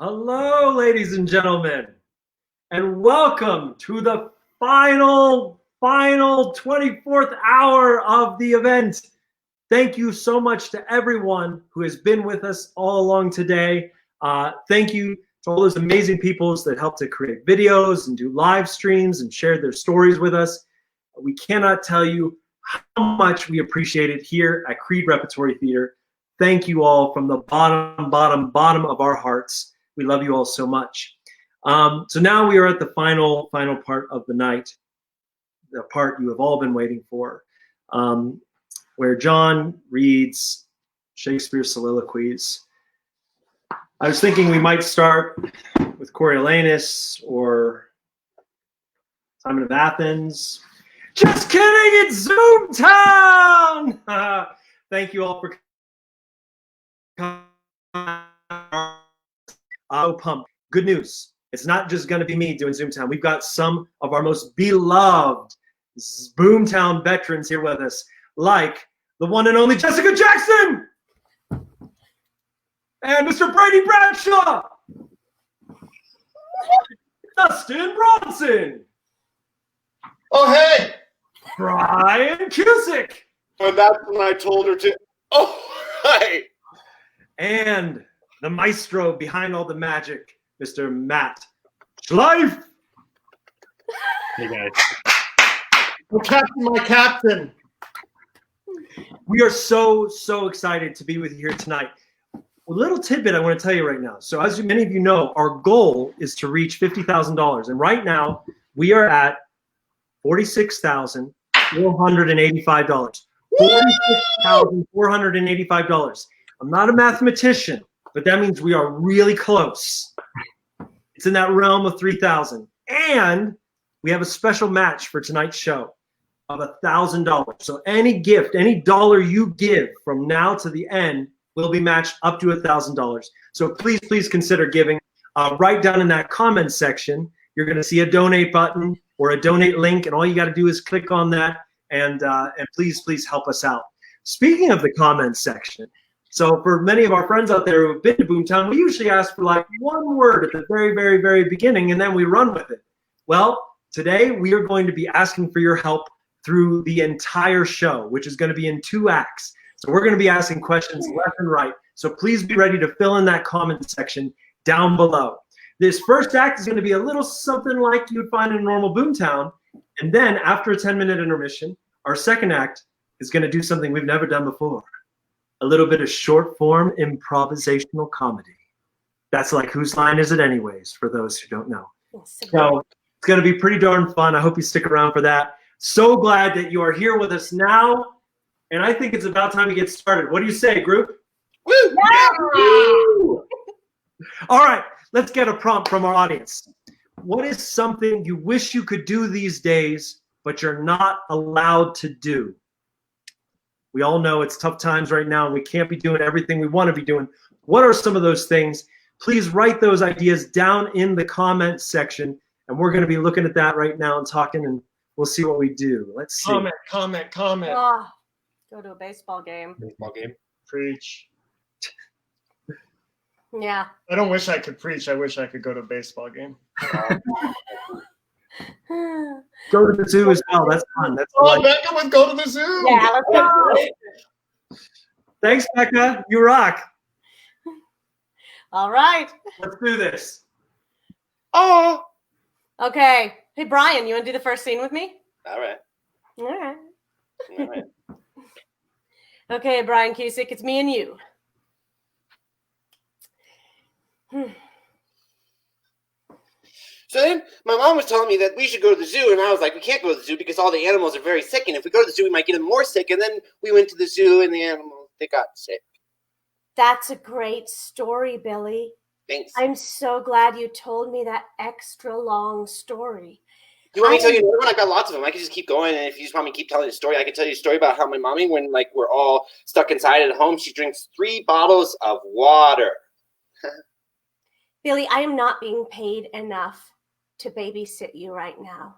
Hello, ladies and gentlemen, and welcome to the final 24th hour of the event. Thank you so much to everyone who has been with us all along today. Thank you to all those amazing people that helped to create videos and do live streams and shared their stories with us. We cannot tell you how much we appreciate it here at Creed Repertory Theater. Thank you all from the bottom of our hearts. We love you all so much. So now we are at the final part of the night, the part you have all been waiting for, where John reads Shakespeare's soliloquies. I was thinking we might start with Coriolanus or Simon of Athens. Just kidding, it's Zoomtown! Thank you all for coming. Oh, pump. Good news. It's not just going to be me doing Zoomtown. We've got some of our most beloved Boomtown veterans here with us, like the one and only Jessica Jackson and Mr. Brady Bradshaw, Dustin Bronson. Oh, hey! Brian Cusick. And that's when I told her to. Oh, hi! And the maestro behind all the magic, Mr. Matt Schleif. Hey, guys. My captain. We are so excited to be with you here tonight. A little tidbit I want to tell you right now. So as many of you know, our goal is to reach $50,000. And right now, we are at $46,485. $46,485. I'm not a mathematician, but that means we are really close. It's in that realm of 3,000. And we have a special match for tonight's show of $1,000. So any gift, any dollar you give from now to the end will be matched up to $1,000. So please consider giving. Right down in that comment section, you're going to see a donate button or a donate link, and all you got to do is click on that, and please help us out. Speaking of the comment section, so for many of our friends out there who have been to Boomtown, we usually ask for like one word at the very beginning, and then we run with it. Well, today we are going to be asking for your help through the entire show, which is going to be in 2 acts. So we're going to be asking questions left and right. So please be ready to fill in that comment section down below. This first act is going to be a little something like you would find in a normal Boomtown. And then after a 10-minute intermission, our second act is going to do something we've never done before. A little bit of short form improvisational comedy. That's like Whose Line Is It Anyways, for those who don't know. So it's going to be pretty darn fun. I hope you stick around for that. So glad that you are here with us now. And I think it's about time to get started. What do you say, group? Woo! Yeah! All right, let's get a prompt from our audience. What is something you wish you could do these days, but you're not allowed to do? We all know it's tough times right now, and we can't be doing everything we want to be doing. What are some of those things? Please write those ideas down in the comment section, and we're going to be looking at that right now and talking, and we'll see what we do. Let's see. Comment. Oh, go to a baseball game. Baseball game. Preach. Yeah. I don't wish I could preach. I wish I could go to a baseball game. Go to the zoo as well. That's fun. That's Oh, Becca would go to the zoo. Yeah, let's go. Thanks, Becca. You rock. All right. Let's do this. Oh. Okay. Hey, Brian, you want to do the first scene with me? All right. All right. Okay, Brian Cusick, it's me and you. So then my mom was telling me that we should go to the zoo, and I was like, we can't go to the zoo because all the animals are very sick, and if we go to the zoo, we might get them more sick. And then we went to the zoo, and the animals, they got sick. That's a great story, Billy. Thanks. I'm so glad you told me that extra long story. You want me to tell you another one? I've got lots of them. I can just keep going, and if you just want me to keep telling the story, I can tell you a story about how my mommy, when like we're all stuck inside at home, she drinks 3 bottles of water. Billy, I am not being paid enough to babysit you right now.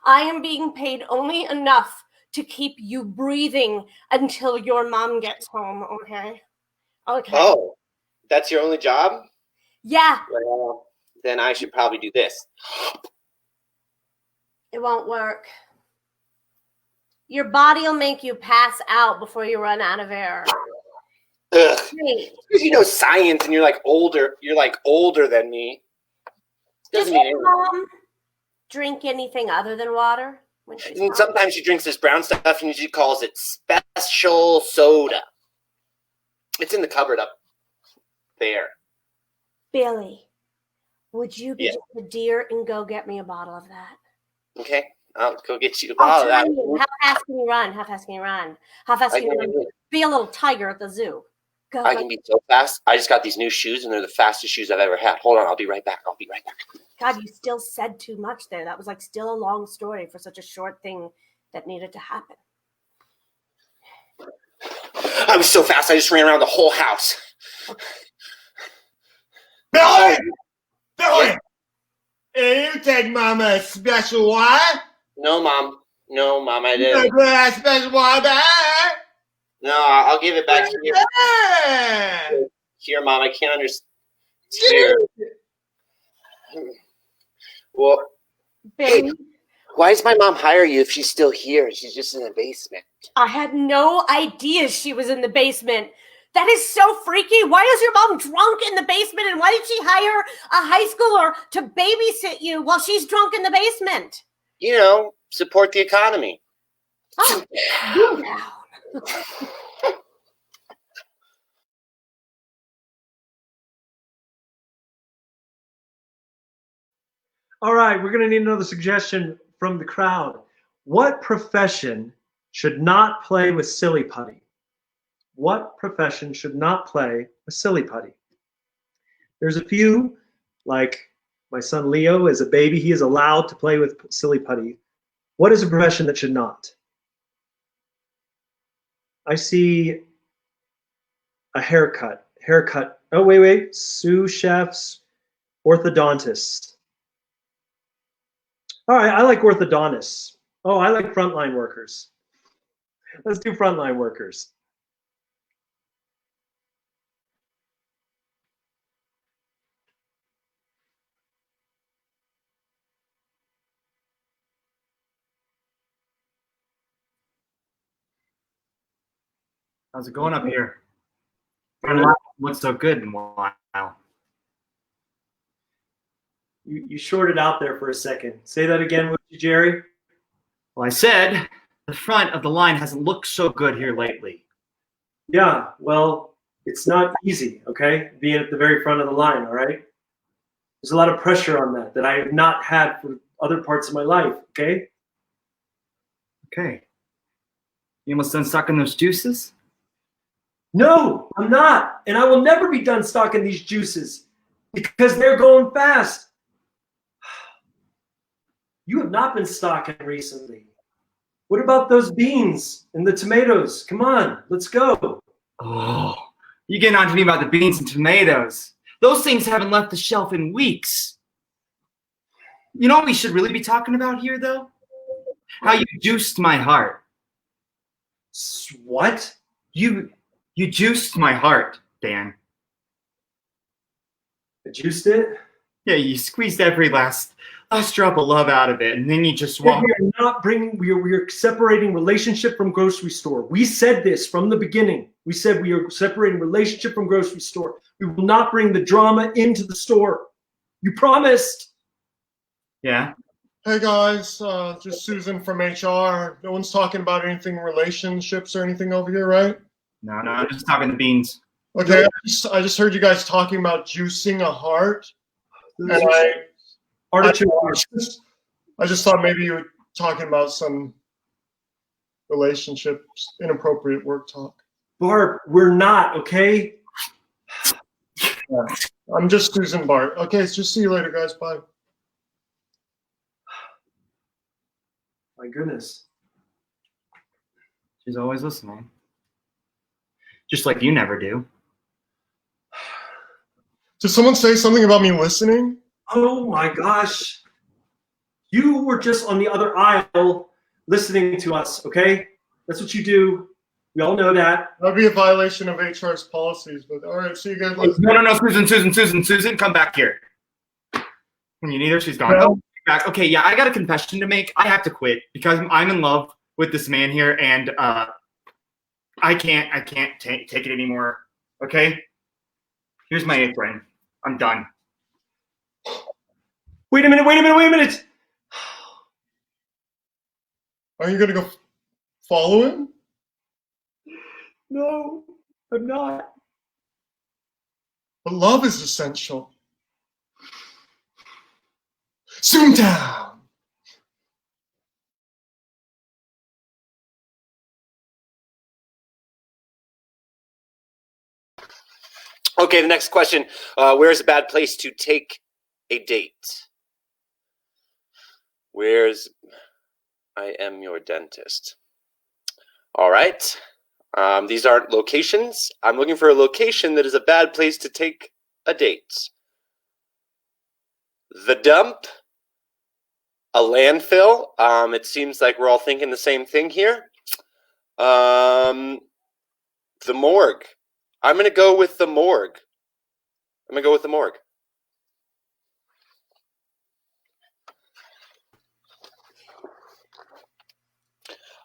I am being paid only enough to keep you breathing until your mom gets home, okay? Okay. Oh, that's your only job? Yeah, Well, then I should probably do this. it won't work. Your body will make you pass out before you run out of air. Ugh. Wait, Because you know science, and you're like older. You're like older than me. does Doesn't mean your anything. mom drink anything other than water when she's And home? sometimes she drinks this brown stuff, and she calls it special soda. It's in the cupboard up there. Billy, would you be Yeah. just a dear and go get me a bottle of that? Okay, I'll go get you a I'll bottle of that. try you. How fast can you run? How fast can you run? How fast I can you run? can, Be a little tiger at the zoo. Go. I can be so fast. I just got these new shoes, and they're the fastest shoes I've ever had. Hold on, I'll be right back. God, you still said too much there. That was like still a long story for such a short thing that needed to happen. I was so fast, I just ran around the whole house. Billy! Billy! Yeah. You take Mama a special water? No, Mom, I You didn't. take a special water? No, I'll give it back to you. Yeah. Here, Mom, I can't understand. Here. Well, Billy, why does my mom hire you if she's still here? She's just in the basement. I had no idea she was in the basement. That is so freaky. Why is your mom drunk in the basement? And why did she hire a high schooler to babysit you while she's drunk in the basement? You know, support the economy. Oh, you now. All right, we're going to need another suggestion from the crowd. What profession should not play with silly putty? What profession should not play with silly putty? There's a few, like my son Leo, as a baby, he is allowed to play with silly putty. What is a profession that should not? I see a haircut. Oh, wait. Sous chefs, orthodontists. All right, I like orthodontists. Oh, I like frontline workers. Let's do frontline workers. How's it going up here? Haven't looked so good in a while. You shorted out there for a second. Say that again, would you, Jerry? Well, I said the front of the line hasn't looked so good here lately. Yeah, well, it's not easy, okay? Being at the very front of the line, all right? There's a lot of pressure on that I have not had for other parts of my life, okay? Okay. You almost done sucking those juices? No, I'm not. And I will never be done stocking these juices because they're going fast. You have not been stocking recently. What about those beans and the tomatoes? Come on, let's go. Oh, you getting on to me about the beans and tomatoes. Those things haven't left the shelf in weeks. You know what we should really be talking about here, though? How you juiced my heart. What? You juiced my heart, Dan. I juiced it? Yeah, you squeezed every last drop of love out of it, and then you just walked. We're separating relationship from grocery store. We said this from the beginning. We said we are separating relationship from grocery store. We will not bring the drama into the store. You promised. Yeah. Hey guys, just Susan from HR. No one's talking about anything relationships or anything over here, right? No, I'm just talking the beans. Okay, I just heard you guys talking about juicing a heart, and I just thought maybe you were talking about some relationships, inappropriate work talk. Barb, we're not, okay? Yeah. I'm just Susan Bart. Okay, just see you later, guys. Bye. My goodness. She's always listening. Just like you never do. Did someone say something about me listening? Oh my gosh. You were just on the other aisle listening to us, okay? That's what you do. We all know that. That'd be a violation of HR's policies. But all right, see you guys later. No, Susan, come back here. When you need her, she's gone. No. Oh, back. Okay, yeah, I got a confession to make. I have to quit because I'm in love with this man here, and I can't take it anymore. Okay, here's my apron. I'm done. Wait a minute. Are you gonna go follow him? No, I'm not. But love is essential. Zoomtown. Okay, the next question. Where's a bad place to take a date? I am your dentist. All right. These aren't locations. I'm looking for a location that is a bad place to take a date. The dump, a landfill. It seems like we're all thinking the same thing here. The morgue. I'm going to go with the morgue.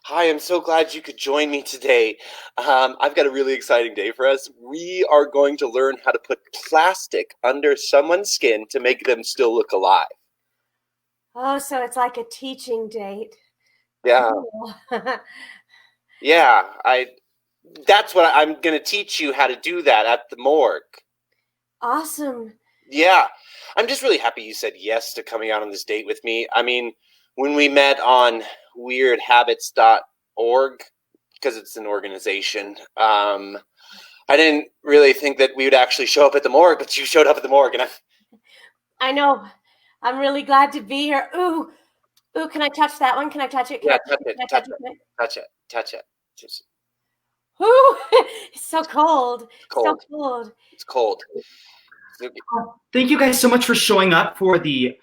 Hi, I'm so glad you could join me today. I've got a really exciting day for us. We are going to learn how to put plastic under someone's skin to make them still look alive. Oh, so it's like a teaching date. Yeah. Cool. Yeah, that's what I'm going to teach you how to do that at the morgue. Awesome. Yeah. I'm just really happy you said yes to coming out on this date with me. I mean, when we met on weirdhabits.org, because it's an organization, I didn't really think that we would actually show up at the morgue, but you showed up at the morgue, and I know. I'm really glad to be here. Ooh, can I touch that one? Can I touch it? Yeah, touch it. Just Ooh, it's so cold. cold. So cold. It's cold. Thank you guys so much for showing up for the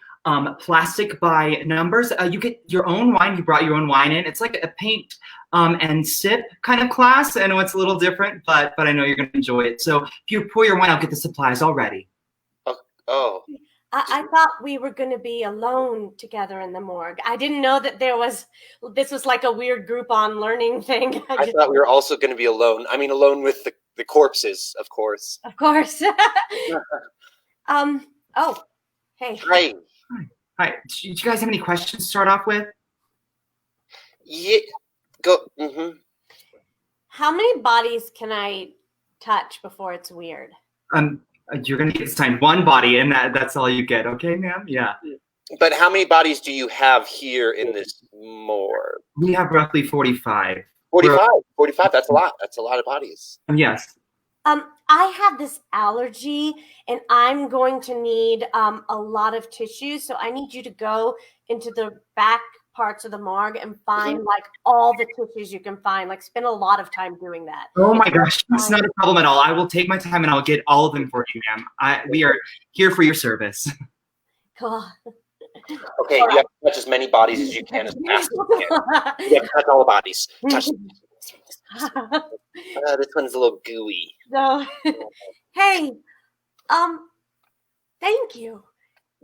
plastic by numbers. You get your own wine. You brought your own wine in. It's like a paint and sip kind of class. I know it's a little different, but I know you're going to enjoy it. So if you pour your wine, I'll get the supplies all ready. Oh. I thought we were going to be alone together in the morgue. I didn't know that this was like a weird Groupon learning thing. I thought we were also going to be alone. I mean, alone with the corpses, of course. Of course. Oh, hey. Hi. Hi. Do you guys have any questions to start off with? Yeah. Go. Mm-hmm. How many bodies can I touch before it's weird? You're gonna get assigned one body, and that's all you get. Okay, ma'am? Yeah. But how many bodies do you have here in this morgue? We have roughly 45. 45. 45. That's a lot. That's a lot of bodies. Yes. I have this allergy, and I'm going to need a lot of tissues. So I need you to go into the back parts of the morgue and find like all the tissues you can find. Like spend a lot of time doing that. Oh my gosh, that's not a problem at all. I will take my time and I'll get all of them for you, ma'am. We are here for your service. Cool. Okay, you have to touch as many bodies as you can as fast as you can. You have to touch all the bodies. Touch. This one's a little gooey. So, hey, thank you.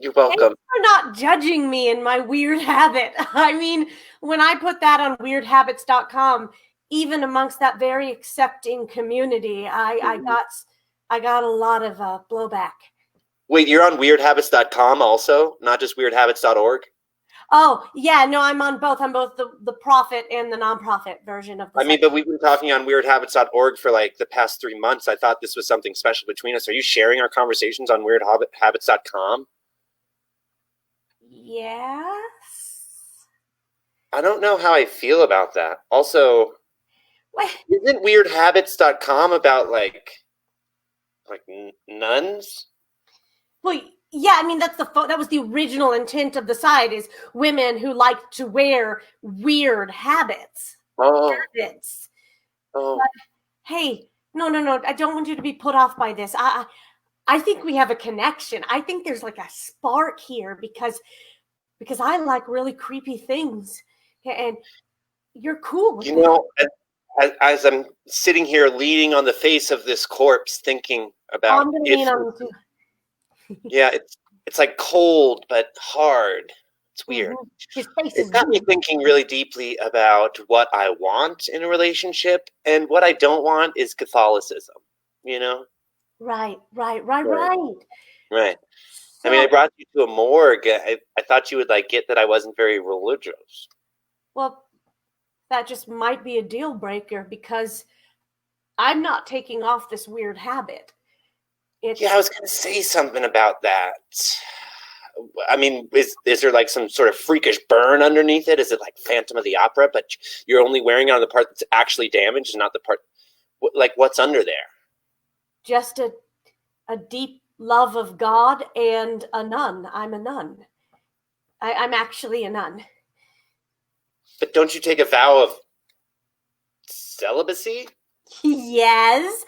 You're welcome. Thanks for not judging me in my weird habit. I mean, when I put that on weirdhabits.com, even amongst that very accepting community, I got a lot of blowback. Wait, you're on weirdhabits.com also, not just weirdhabits.org? Oh, yeah, no, I'm on both. I'm both the profit and the nonprofit version of the I mean, but we've been talking on weirdhabits.org for like the past 3 months. I thought this was something special between us. Are you sharing our conversations on weirdhabits.com? Yes. I don't know how I feel about that. Also, What? isn't weirdhabits.com about like nuns? Well, yeah, I mean that was the original intent of the site is women who like to wear weird habits. Oh. Habits. Oh. But, hey, no, I don't want you to be put off by this. I think we have a connection. I think there's like a spark here because I like really creepy things, and you're cool with You know, as I'm sitting here leaning on the face of this corpse, thinking about I'm gonna lean on him too. yeah, it's like cold but hard. It's weird. Mhm. His face It's is got me weird. thinking really deeply about what I want in a relationship, and what I don't want is Catholicism. You know? Right. Right. Right. Right. I mean, I So, brought you to a morgue. I thought you would like get that I wasn't very religious. well, that just might be a deal breaker because I'm not taking off this weird habit. It's Yeah, I was gonna say something about that. I mean, is there like some sort of freakish burn underneath it? Is it like Phantom of the Opera, but you're only wearing it on the part that's actually damaged, and not the part like what's under there? just a deep love of God and a nun. I'm a nun. I'm actually a nun. But don't you take a vow of celibacy? Yes,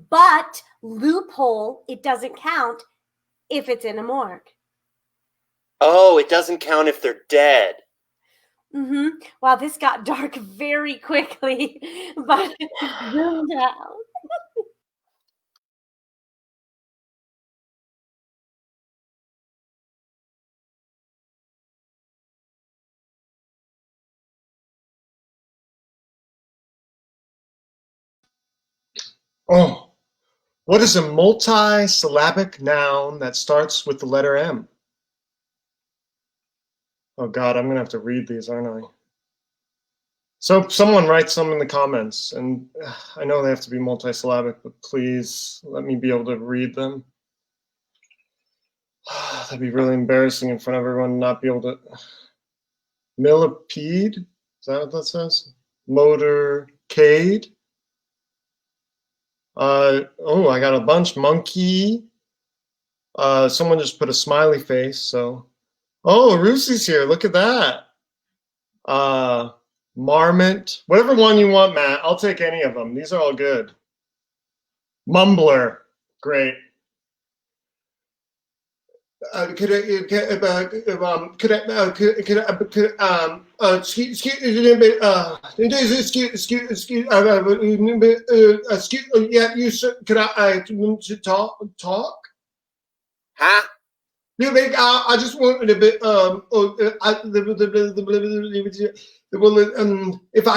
but loophole, it doesn't count if it's in a morgue. Oh, it doesn't count if they're dead. Mm-hmm. Wow, this got dark very quickly, but Zoomtown. Oh, what is a multisyllabic noun that starts with the letter M? Oh God, I'm gonna have to read these, aren't I? So someone write some in the comments, and I know they have to be multisyllabic, but please let me be able to read them. That'd be really embarrassing in front of everyone, not be able to. Millipede? Is that what that says? Motorcade? Oh, I got a bunch. Monkey. Someone just put a smiley face, so. Oh, Roosie's here. Look at that. Marmot. Whatever one you want, Matt. I'll take any of them. These are all good. Mumbler. Great. Could I excuse yeah, you sir, could I talk? Huh? You make I just wanted a bit if I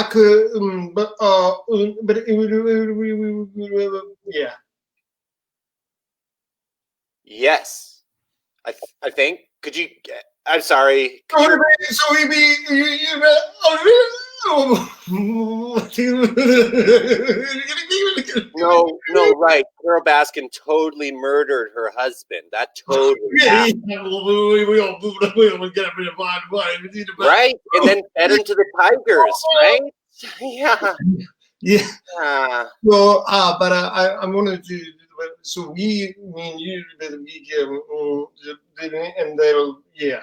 could but it would yeah. Yes. I think. Could you? I'm sorry. Could you, So he be no, right. Carol Baskin totally murdered her husband. That totally happened. Right? And then fed him to the tigers, right? Yeah. Yeah. Uh, So, but I wanted to. So we, me and you, and they'll, yeah.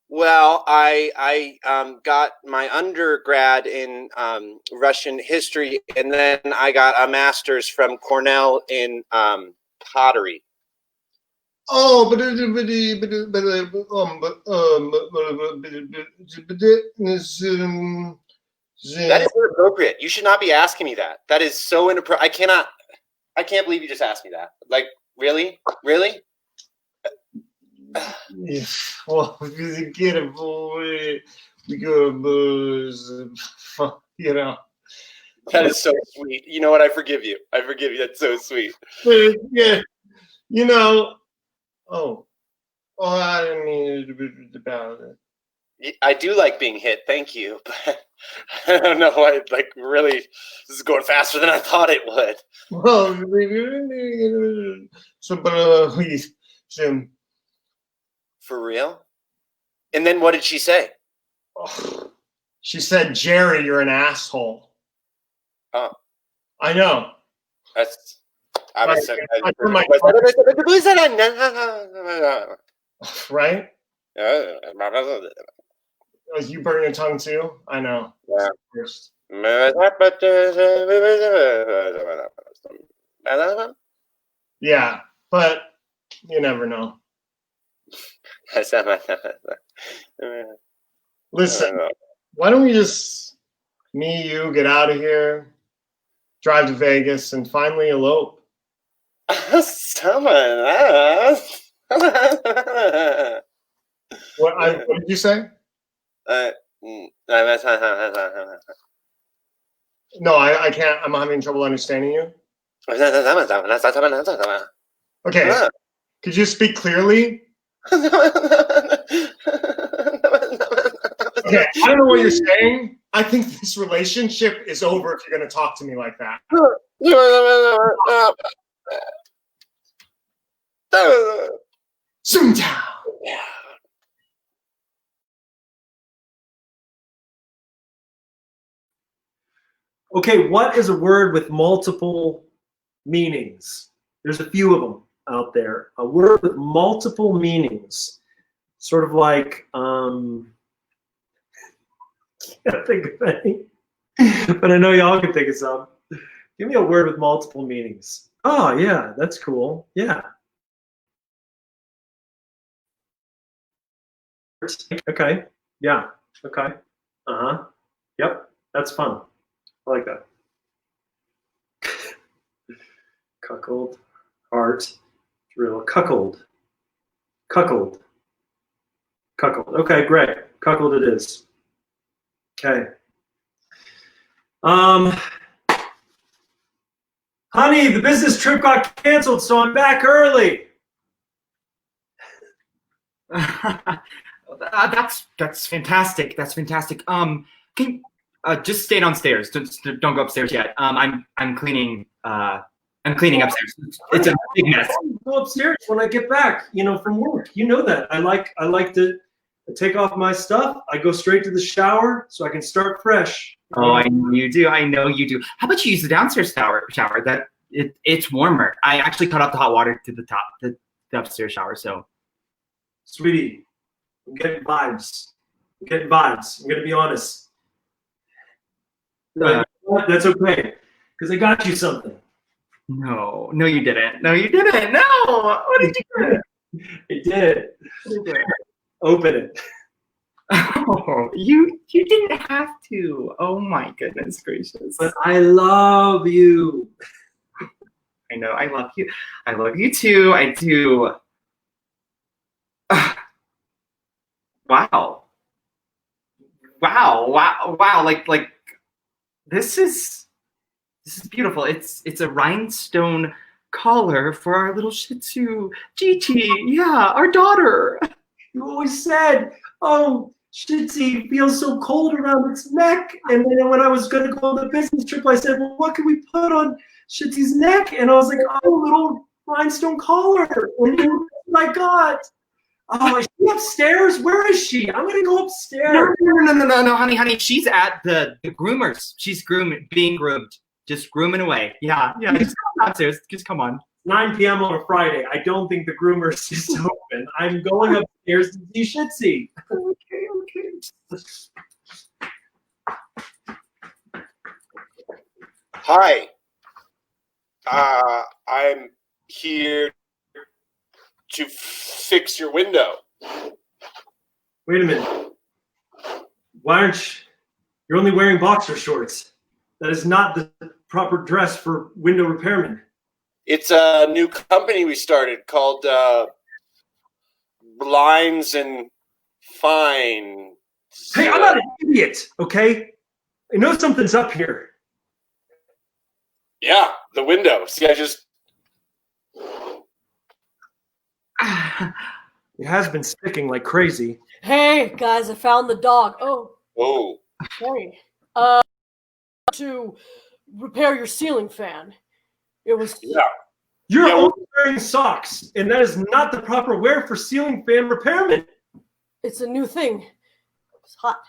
well, I got my undergrad in Russian history, and then I got a master's from Cornell in pottery. Oh, That is inappropriate. You should not be asking me that. That is so inappropriate. I can't believe you just asked me that. Like, really? Really? yeah, well, you get it, boy. We go, you know. That is so sweet. You know what? I forgive you. I forgive you. That's so sweet. Yeah, you know. Oh, I didn't mean to about it. I do like being hit. Thank you. But I don't know why. Like, really, this is going faster than I thought it would. Well, so, but Jim. For real? And then what did she say? Oh, she said, "Jerry, you're an asshole." Oh, I know. that's. I was so. Right? Oh, you burn your tongue too? I know. Yeah. First. Yeah, but you never know. Listen, why don't we just Me, you, get out of here, drive to Vegas, and finally elope. What did you say? No, I can't. I'm having trouble understanding you. Okay, could you speak clearly? Okay, I don't know what you're saying. I think this relationship is over if you're going to talk to me like that. Zoomtown. Okay, what is a word with multiple meanings? There's a few of them out there. A word with multiple meanings. Sort of like, can't think of any, but I know y'all can think of some. Give me a word with multiple meanings. Oh, yeah, that's cool. Yeah. Okay. Yeah. Okay. Uh-huh. Yep. That's fun. I like that. Cuckold. Heart. Drill. Cuckold. Cuckold. Cuckold. Okay, great. Cuckold it is. Okay. Honey, the business trip got canceled, so I'm back early. That's fantastic. That's fantastic. Can you, just stay downstairs. Don't go upstairs yet. I'm cleaning. I'm cleaning upstairs. It's a big mess. I'll go upstairs when I get back. From work. You know that. I like to take off my stuff. I go straight to the shower so I can start fresh. Oh, I know you do. I know you do. How about you use the downstairs shower? That it's warmer. I actually cut off the hot water to the top, the upstairs shower. So, Sweetie, I'm getting vibes. I'm gonna be honest. But that's okay, because I got you something. No, you didn't. No, you didn't. No, what did you do? It did. Open it. Oh, you didn't have to. Oh my goodness gracious. But I love you. I know, I love you. I love you too. I do. Wow. Like this is beautiful. It's a rhinestone collar for our little Shih Tzu, Gigi. Yeah, our daughter. You always said, oh, Shih Tzu feels so cold around its neck. And then when I was going to go on the business trip, I said, well, what can we put on Shih Tzu's neck? And I was like, oh, a little rhinestone collar. And then, oh my God. Oh, is she upstairs? Where is she? I'm going to go upstairs. No, honey. She's at the groomers. She's being groomed. Just grooming away. Yeah. Just come downstairs. Just come on. 9 p.m. on a Friday. I don't think the groomers is open. I'm going upstairs to see Shih Tzu. Okay. Hi. I'm here to fix your window. Wait a minute. Why aren't you're only wearing boxer shorts? That is not the proper dress for window repairmen. It's a new company we started called Blinds and Fine. Hey, I'm not an idiot, okay? I know something's up here. Yeah, the window. See, I just... It has been sticking like crazy. Hey guys, I found the dog. Oh, Oh. hey. To repair your ceiling fan. It was. Yeah. You're Yeah, only wearing socks, and that is not the proper wear for ceiling fan repairmen. It's a new thing. It's hot.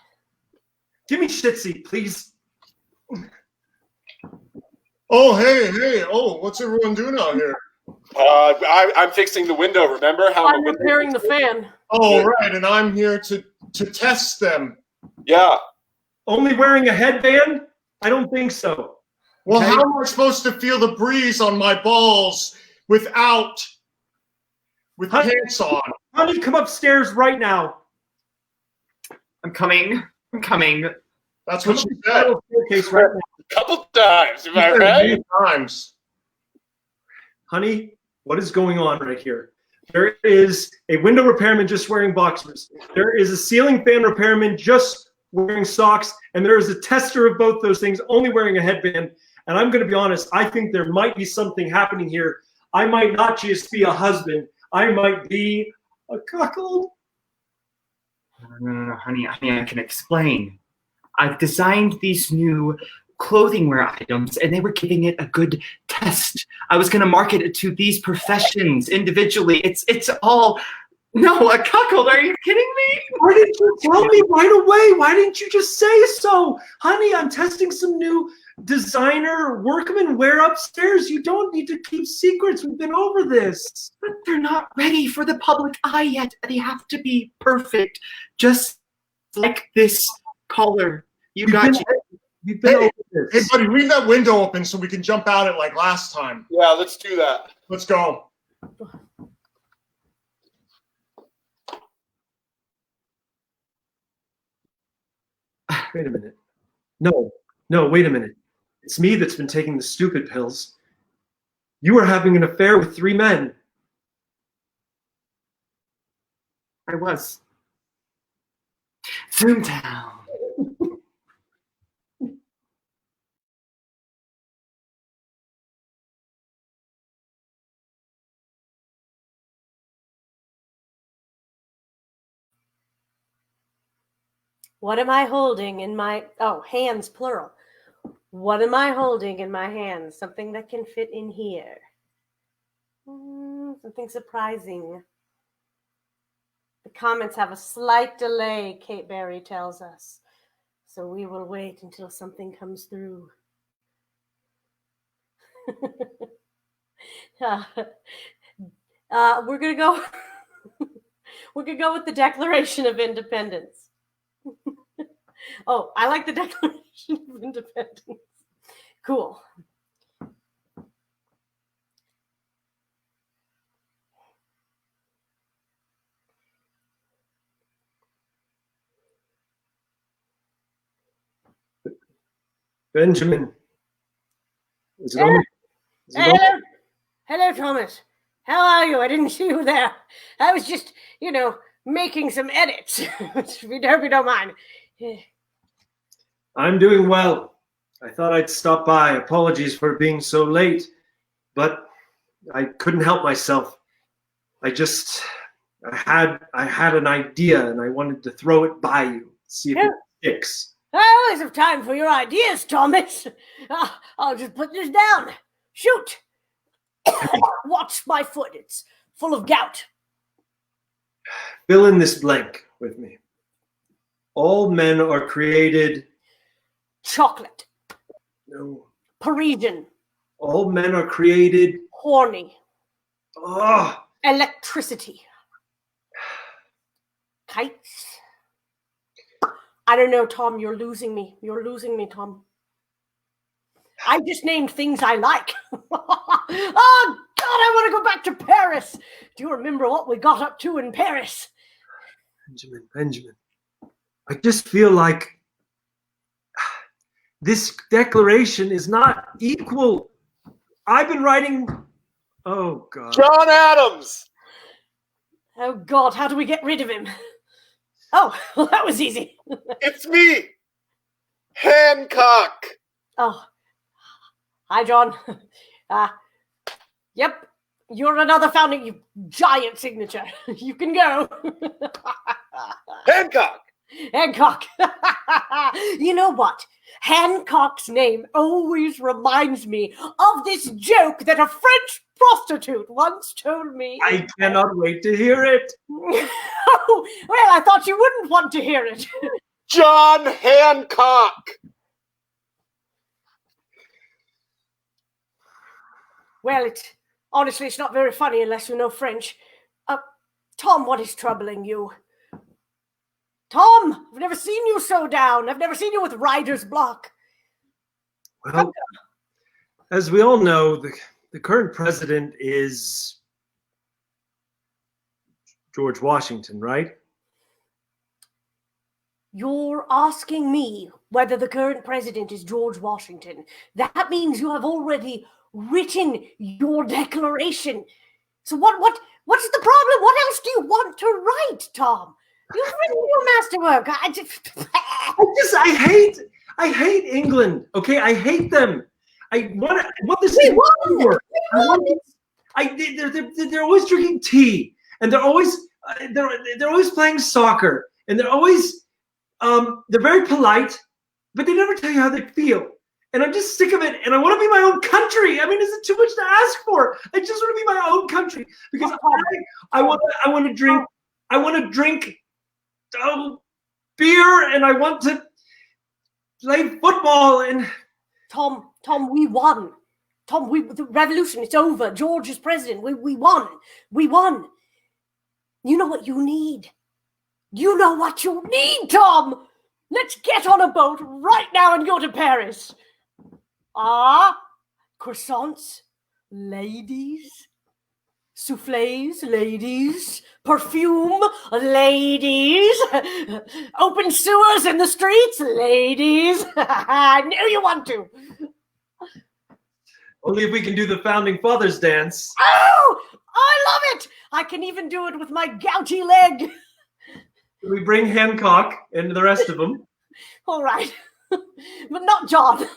Give me Shih Tzu, please. Oh, hey. Oh, what's everyone doing out here? I'm fixing the window. Remember how I'm repairing the fan. Oh, right, and I'm here to test them. Yeah. Only wearing a headband? I don't think so. Well, Okay. how am I supposed to feel the breeze on my balls with pants on? Honey, come upstairs right now. I'm coming. That's Come what up she the said. spiral staircase right now. Couple times, am She I said it right? many times. Honey, what is going on right here? There is a window repairman just wearing boxers. There is a ceiling fan repairman just wearing socks. And there is a tester of both those things only wearing a headband. And I'm going to be honest, I think there might be something happening here. I might not just be a husband. I might be a cuckold. No, honey, I can explain. I've designed these new clothing wear items, and they were giving it a good test. I was going to market it to these professions individually. It's all no, a cuckold. Are you kidding me? Why didn't you tell me right away? Why didn't you just say so? Honey, I'm testing some new designer workman wear upstairs. You don't need to keep secrets. We've been over this. But they're not ready for the public eye yet. They have to be perfect, just like this collar. You got you. We've been over Hey, this. buddy, leave that window open so we can jump out it like last time. Yeah, let's do that. Let's go. Wait a minute. No, wait a minute. It's me that's been taking the stupid pills. You were having an affair with 3 men. I was. Zoomtown. What am I holding in my, hands, plural. What am I holding in my hands? Something that can fit in here. Something surprising. The comments have a slight delay, Kate Berry tells us. So we will wait until something comes through. We're gonna go. We're gonna go with the Declaration of Independence. Oh, I like the Declaration of Independence. Cool. Benjamin. Is it on? Is it on? Hello. Hello, Thomas. How are you? I didn't see you there. I was just, making some edits. If you don't mind. I'm doing well. I thought I'd stop by. Apologies for being so late, but I couldn't help myself. I had an idea and I wanted to throw it by you, see if it sticks. I always have time for your ideas, Thomas. I'll just put this down. Shoot. Watch my foot. It's full of gout. Fill in this blank with me. All men are created. Chocolate. No. Parisian. All men are created. Horny. Oh, Electricity. Kites. I don't know, Tom. You're losing me. You're losing me, Tom. I just named things I like. Oh, God, I want to go back to Paris. Do you remember what we got up to in Paris? Benjamin. I just feel like this declaration is not equal. I've been writing. Oh, God. John Adams. Oh, God, how do we get rid of him? Oh, well, that was easy. It's me, Hancock. Oh, hi, John. Yep, you're another founding, you giant signature. You can go. Hancock. Hancock. You know what? Hancock's name always reminds me of this joke that a French prostitute once told me. I cannot wait to hear it. Oh, well, I thought you wouldn't want to hear it. John Hancock. Well, honestly, it's not very funny unless you know French. Tom, what is troubling you? Tom, I've never seen you so down. I've never seen you with writer's block. Well, as we all know, the current president is George Washington, right? You're asking me whether the current president is George Washington. That means you have already written your declaration. So what's the problem? What else do you want to write, Tom? You've written your masterwork. I hate England. Okay, I hate them. I want this We to won! work. We won! They're always drinking tea, and they're always playing soccer, and they're very polite, but they never tell you how they feel. And I'm just sick of it, and I want to be my own country. I mean, is it too much to ask for? I just want to be my own country because I want to drink beer, and I want to play football. And Tom, we won. Tom, the revolution, it's over. George is president. We won. We won. You know what you need? You know what you need, Tom! Let's get on a boat right now and go to Paris. Croissants, ladies. Soufflés, ladies. Perfume, ladies. Open sewers in the streets, ladies. I knew you want to. only if we can do the founding fathers dance. Oh, I love it. I can even do it with my gouty leg. We bring Hancock and the rest of them. All right. But not John.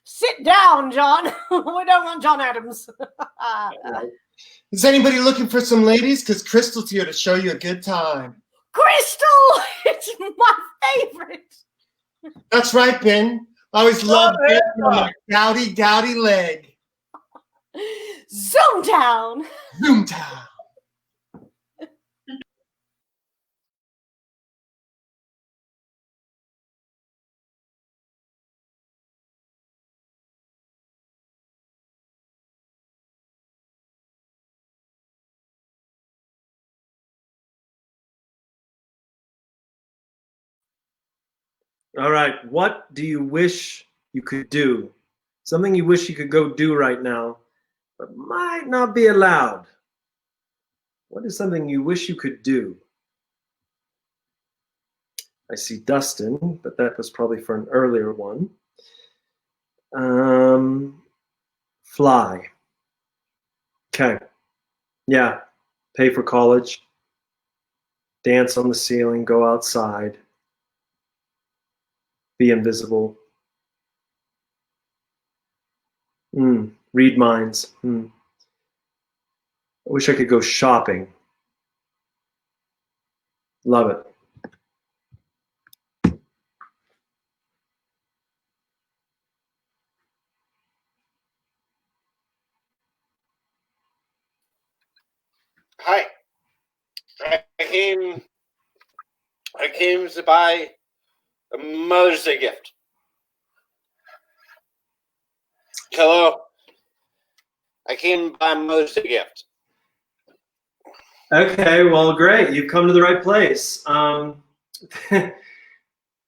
Sit down, John. We don't want John Adams. Is anybody looking for some ladies? Because Crystal's here to show you a good time. Crystal! It's my favorite. That's right, Ben. I always loved it on my gouty leg. Zoomtown. Zoomtown. All right. What do you wish you could do? Something you wish you could go do right now, but might not be allowed. What is something you wish you could do? I see Dustin, but that was probably for an earlier one. Fly. Okay. Yeah. Pay for college. Dance on the ceiling. Go outside. Be invisible. Read minds. I wish I could go shopping. Love it. Hi. I came to buy a Mother's Day gift. Hello. I came to buy a Mother's Day gift. Okay, well, great. You've come to the right place.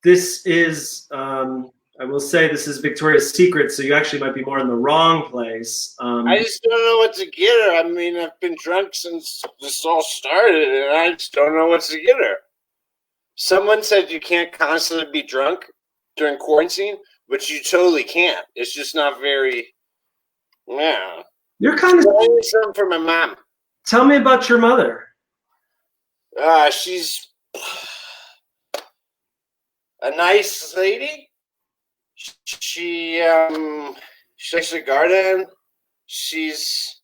This is, I will say, this is Victoria's Secret, so you actually might be more in the wrong place. I just don't know what to get her. I mean, I've been drunk since this all started, and I just don't know what to get her. Someone said you can't constantly be drunk during quarantine, but you totally can't. It's just not very, yeah. You're kind of. I need something for my mom. Tell me about your mother. She's a nice lady. She likes to garden. She's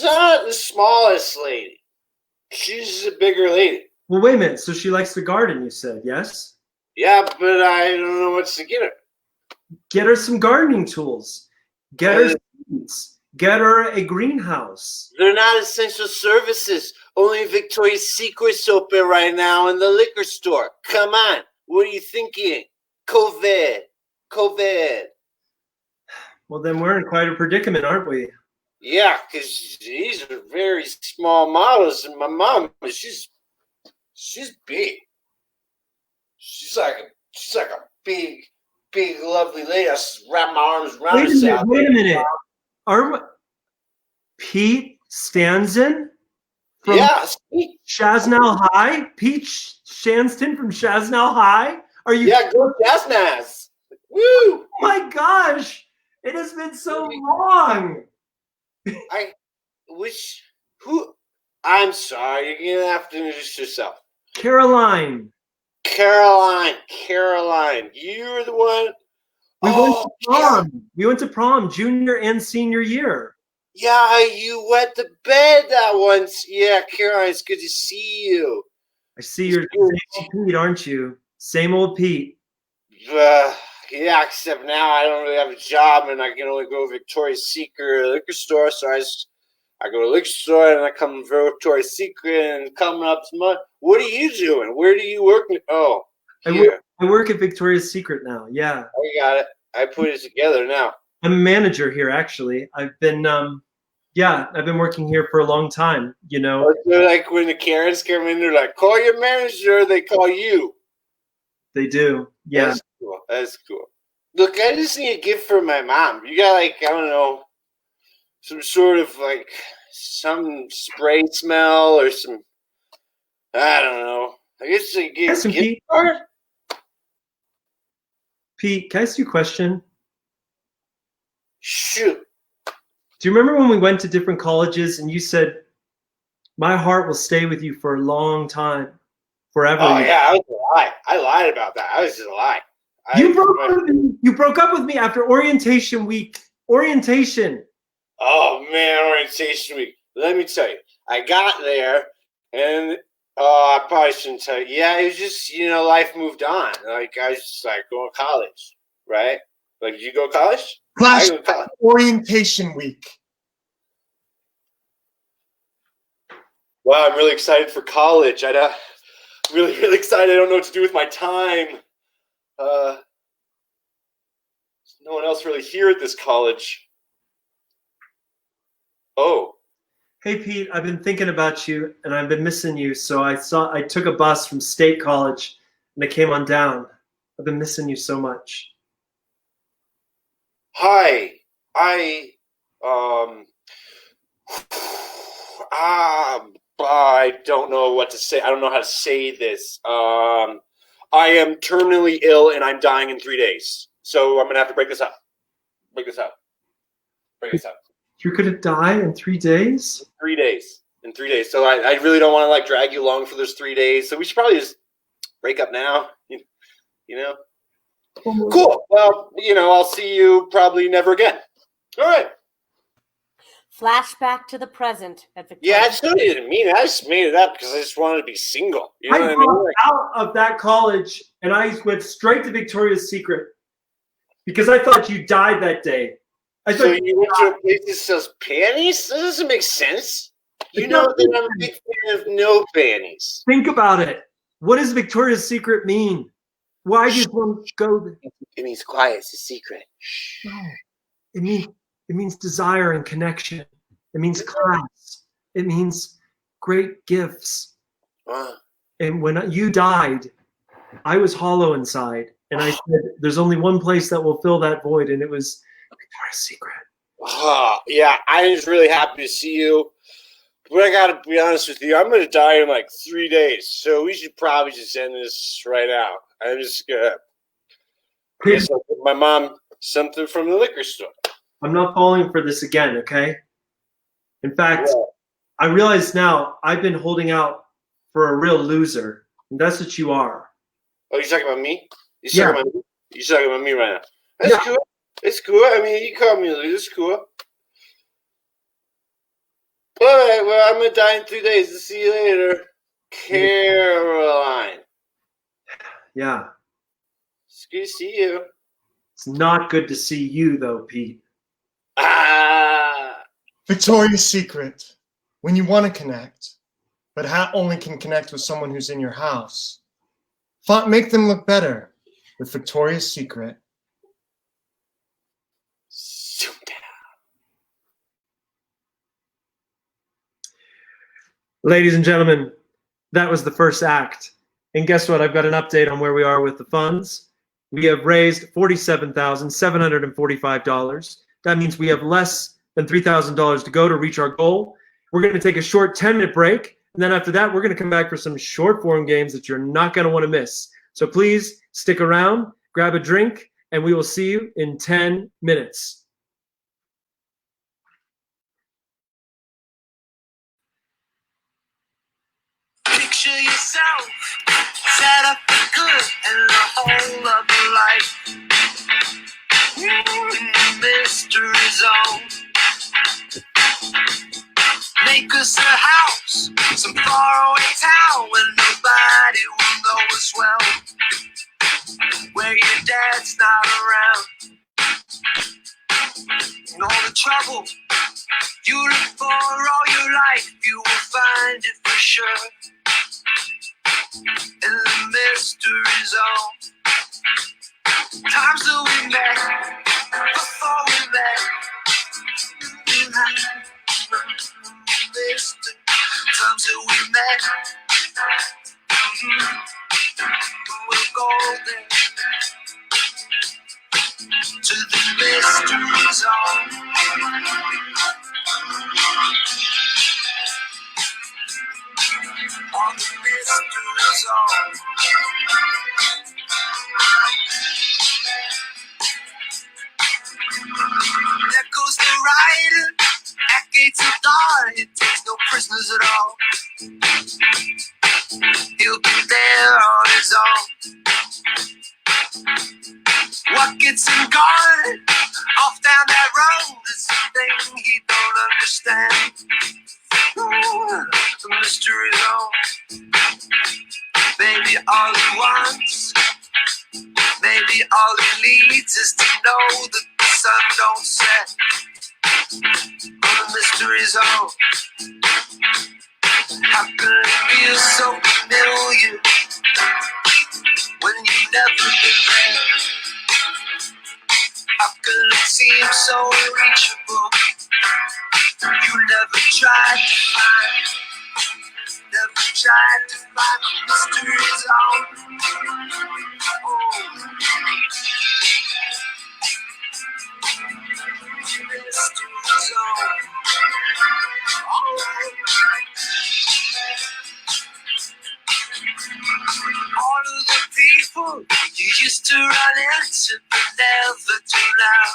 not the smallest lady. She's a bigger lady. Well, wait a minute. So she likes to garden, you said, yes? Yeah, but I don't know what to get her. Get her some gardening tools. Get her seeds. Get her a greenhouse. They're not essential services. Only Victoria's Secret's open right now in the liquor store. Come on. What are you thinking? COVID. Well, then we're in quite a predicament, aren't we? Yeah, because these are very small models, and my mom, she's big. She's like a big, lovely lady. I just wrap my arms around her. Wait a minute. Pete Stanzen? Yeah, see? Shasnell High? Pete Shanston from Shasnell High? Are you? Yeah, go Jasnaz. Woo! Oh my gosh! It has been so long. I wish who. I'm sorry. You're gonna have to introduce yourself. Caroline. Caroline. You're the one. We went to yeah. prom. We went to prom, junior and senior year. Yeah, you went to bed that once. Yeah, Caroline, it's good to see you. I see you're the same old Pete, aren't you? Same old Pete. Yeah, except now I don't really have a job and I can only go to Victoria's Secret liquor store. So I go to liquor store and I come to Victoria's Secret and coming up to money. What are you doing? Where do you work? Oh, here. I work at Victoria's Secret now. Yeah. I got it. I put it together now. I'm a manager here, actually. I've been working here for a long time, you know. So like when the Karens come in, they're like, call your manager, they call you. They do. Yeah. That's cool. Look, I just need a gift for my mom. You got like, I don't know, some sort of like some spray smell or some, I don't know. I guess a gift card? Pete, can I ask you a question? Shoot. Do you remember when we went to different colleges and you said, my heart will stay with you for a long time, forever? Oh, yeah, I was a lie. I lied about that. I was just a lie. You broke up with me after orientation week. Orientation. Oh, man, orientation week. Let me tell you. I got there, and I probably shouldn't tell you. Yeah, it was just, life moved on. Like, I was just, like, going to college, right? Like, did you go to college? Flash orientation week. Wow, I'm really excited for college. I'm really, really excited. I don't know what to do with my time. There's no one else really here at this college. Oh. Hey, Pete, I've been thinking about you, and I've been missing you, so I took a bus from State College, and I came on down. I've been missing you so much. Hi, I don't know what to say. I don't know how to say this. I am terminally ill and I'm dying in 3 days. So I'm going to have to break this up. You're going to die in 3 days? 3 days. In 3 days. So I really don't want to like drag you along for those 3 days. So we should probably just break up now. You know? Cool. Well, I'll see you probably never again. All right. Flashback to the present at Victoria. Yeah, I still didn't mean it. I just made it up because I just wanted to be single. You know what I dropped mean? out of that college and I went straight to Victoria's Secret because I thought you died that day. So you went to a place that sells panties? That doesn't make sense. You know that I'm a big fan of no panties. Think about it. What does Victoria's Secret mean? Why do you want to go there? It means quiet. It's a secret. No. It means desire and connection. It means class. It means great gifts. And when you died, I was hollow inside. And I said, there's only one place that will fill that void, and it was Victoria's Secret. Yeah, I'm just really happy to see you. But I got to be honest with you. I'm going to die in like 3 days. So we should probably just end this right now. I'm just going to give my mom something from the liquor store. I'm not falling for this again, okay? In fact, I realize now I've been holding out for a real loser. And that's what you are. Oh, you're talking about me? You're talking about me right now. That's cool. It's cool. I mean, you call me a loser. It's cool. All right, well, I'm going to die in 3 days. I'll see you later. Caroline. Yeah. It's good to see you. It's not good to see you, though, Pete. Victoria's Secret. When you want to connect, but only can connect with someone who's in your house. Make them look better with Victoria's Secret. Zoomtown. Ladies and gentlemen, that was the first act. And guess what? I've got an update on where we are with the funds. We have raised $47,745. That means we have less than $3,000 to go to reach our goal. We're going to take a short 10-minute break. And then after that, we're going to come back for some short form games that you're not going to want to miss. So please stick around, grab a drink, and we will see you in 10 minutes. Picture yourself set up for good and the whole of your life in the mystery zone. Make us a house, some faraway town where nobody will know us well, where your dad's not around. And all the trouble you look for all your life, you will find it for sure in the mystery zone. Times that we met, before we met, times that we met, we'll go there to the mystery zone. On the mystery zone. There goes the rider at gates of dawn. It takes no prisoners at all. He'll be there on his own. What gets him gone off down that road is something he don't understand. The mystery zone. Maybe all he wants, maybe all he needs is to know that the sun don't set on the mystery zone. How can it feel so familiar when you've never been there? How can it seem so unreachable? You never tried to find, never tried to find the mystery zone. Mystery zone. All of the people you used to run into but never do now,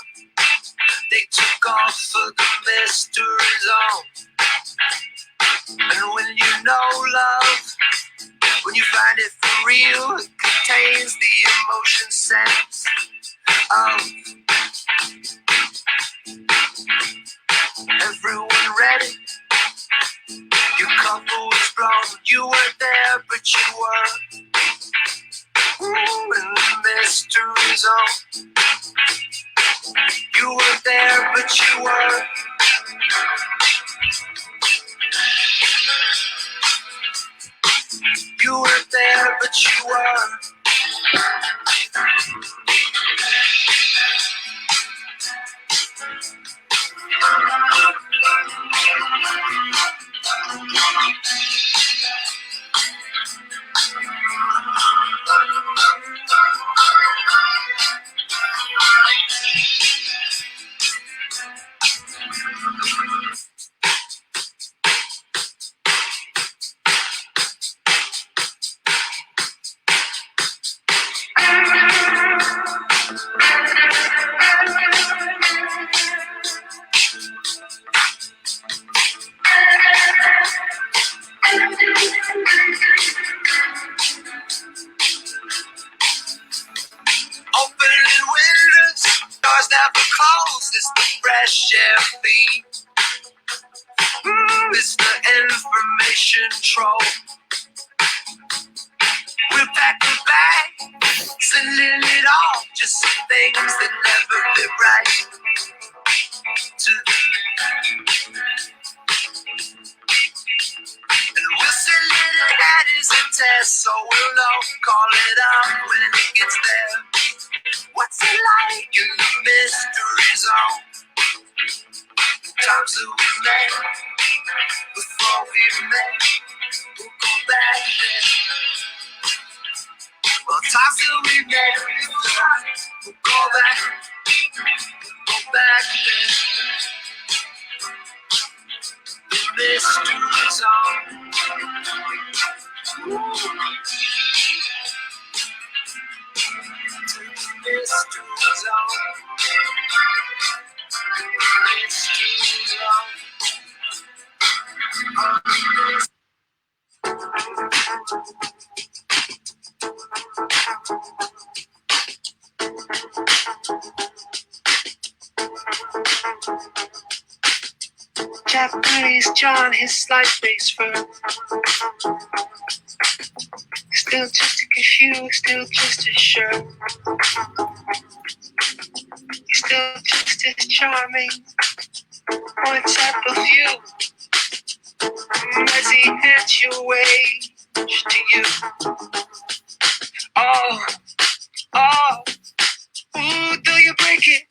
they took off for the mystery zone. And when you know love, when you find it for real, it contains the emotion sense of everyone ready. Your couple was blown, you weren't there, but you were. In the mystery zone. You weren't there, but you were. You weren't there, but you were. Opening windows, doors never close. It's the fresh air feed. It's the information troll. We'll pack a bag, sending it off. Just some things that never fit right. To and we'll send it ahead as a test, so we'll know. Call it out when it gets there. What's it like in the mystery zone? The times that we met, before we met, we'll go back there. Well, times that we met, we'll go back there. The mystery zone. Japanese John, his slight face firm. Still just a confused, still just as sure. He's still just as charming. One type of you. As he heads your way to you. Oh, oh, ooh, do you break it?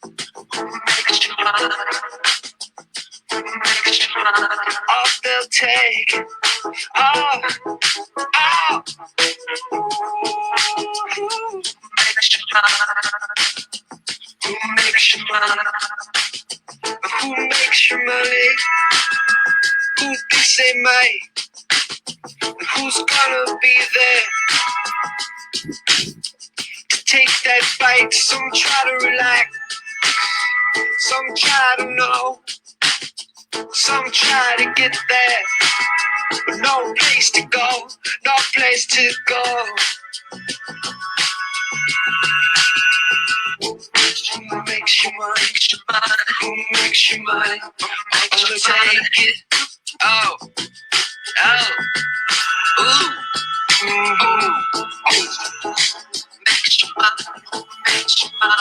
Makes you mine. Makes you mine. Oh, they'll take. Oh, oh, ooh, makes you mine. Who makes you mine? Who makes your money? Who thinks they might? Who's gonna be there to take that fight? Some try to relax, some try to know, some try to get there, but no place to go, no place to go. Who makes you mine? Who makes you mine? Who makes you take it? Oh, oh, ooh, ooh, ooh. Makes you mine, makes you mine.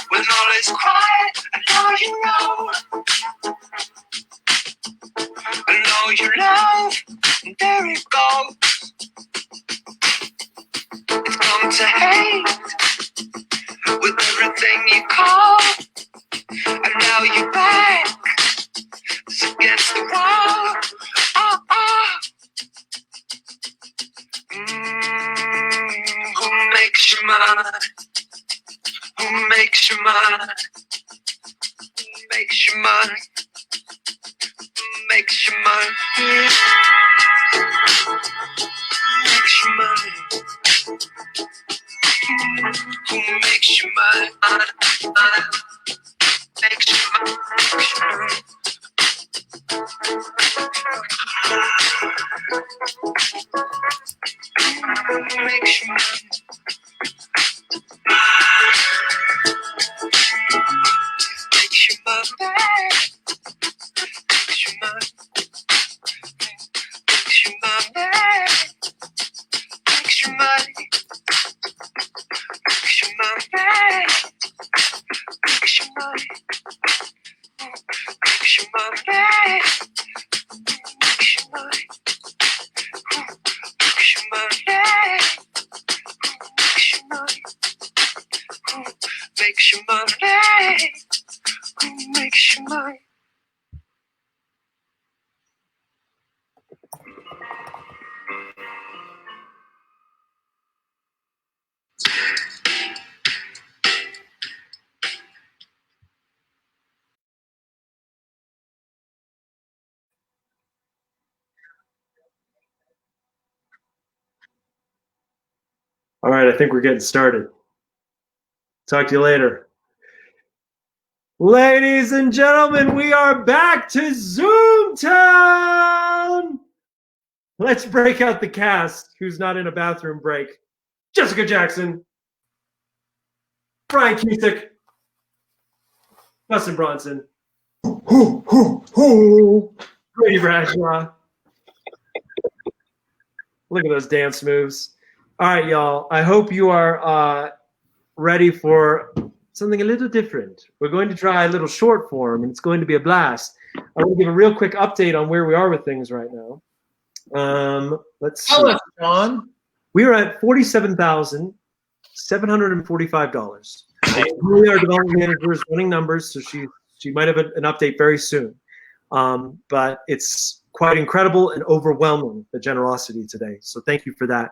When all is quiet, I know you know. I know you love, and there it goes. It's come to hate with everything you call. And now you're back, it's against the wall. Oh, oh. Who makes you mine? Who makes you mine? Who makes you mine? Who makes you mine? Who makes you mine? Who makes you mine? Makes you mine? Makes you mine? Who makes you mine? Makes you mine? Makes you mine? Makes you mine? Makes you mine? Makes you mine? Makes you mine? Makes you mine? Makes you mine? Makes you mine? Makes you mine? Makes you mine? Who makes you mine? All right, I think we're getting started. Talk to you later. Ladies and gentlemen, we are back to Zoomtown. Let's break out the cast who's not in a bathroom break. Jessica Jackson, Brian Cusick, Dustin Bronson, Brady Bradshaw. Look at those dance moves. All right, y'all. I hope you are ready for something a little different. We're going to try a little short form, and it's going to be a blast. I want to give a real quick update on where we are with things right now. Let's see. Tell us, John. We are at $47,745. Really, our development manager is running numbers, so she might have an update very soon. But it's quite incredible and overwhelming, the generosity today. So thank you for that.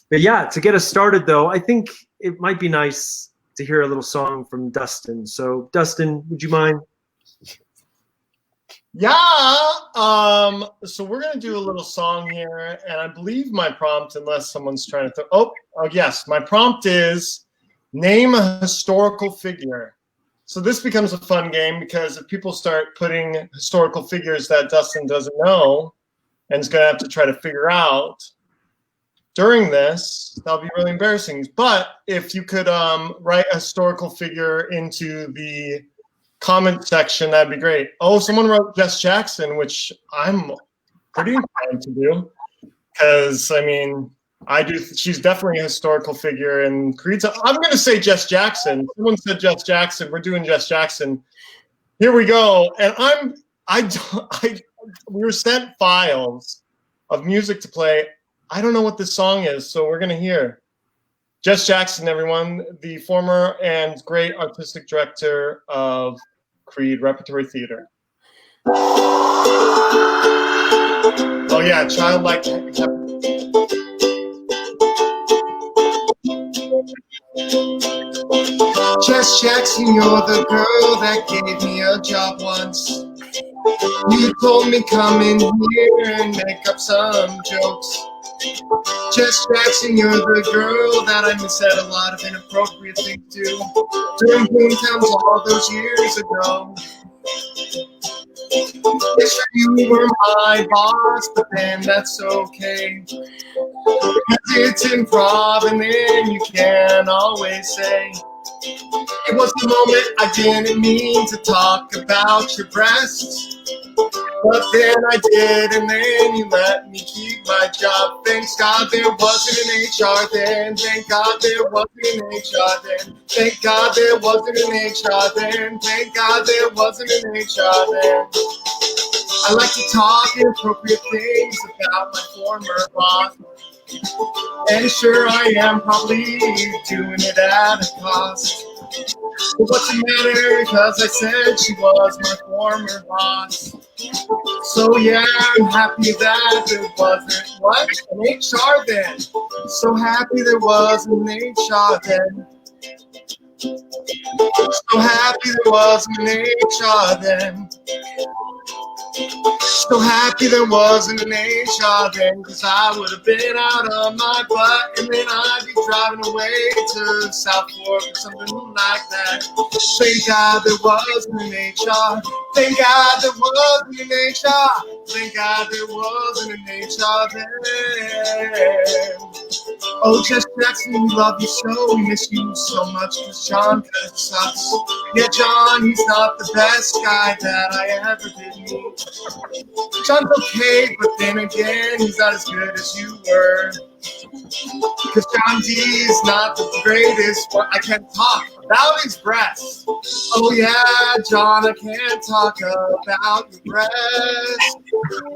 But yeah, to get us started, though, I think it might be nice to hear a little song from Dustin. So, Dustin, would you mind? Yeah. So we're gonna do a little song here, and I believe my prompt, unless someone's trying to. Oh, yes. My prompt is name a historical figure. So this becomes a fun game because if people start putting historical figures that Dustin doesn't know and is gonna have to try to figure out during this, that'll be really embarrassing. But if you could write a historical figure into the comment section, that'd be great. Oh, someone wrote Jess Jackson, which I'm pretty inclined to do because I mean, I do. She's definitely a historical figure in Creed. So I'm going to say Jess Jackson. Someone said Jess Jackson. We're doing Jess Jackson. Here we go. And we were sent files of music to play. I don't know what this song is, so we're going to hear Jess Jackson, everyone, the former and great artistic director of Creed Repertory Theater. Oh yeah, childlike. Jess Jackson, you're the girl that gave me a job once. You told me come in here and make up some jokes. Jess Jackson, you're the girl that I said a lot of inappropriate things to during Zoomtown all those years ago. Yes, sure, you were my boss, but then that's okay. Because it's improv and then you can always say it was the moment I didn't mean to talk about your breasts. But then I did, and then you let me keep my job. Thank God there wasn't an HR then. Thank God there wasn't an HR then. Thank God there wasn't an HR then. Thank God there wasn't an HR then. I like to talk inappropriate things about my former boss. And sure I am probably doing it at a cost. But what's the matter, because I said she was my former boss. So yeah, I'm happy that there wasn't what? An HR then. So happy there was an HR then. So happy there was an HR then. So happy there wasn't an HR then, cause I would have been out on my butt and then I'd be driving away to South Fork or something like that. Thank God there wasn't an HR. Thank God there wasn't an HR. Thank God there wasn't an HR then. Oh, Jess Jackson, we love you so, we miss you so much, cause John kinda sucks. Yeah, John, he's not the best guy that I ever did meet. John's okay, but then again, he's not as good as you were. Cause John D is not the greatest, but I can't talk about his breasts. Oh yeah, John, I can't talk about your breasts.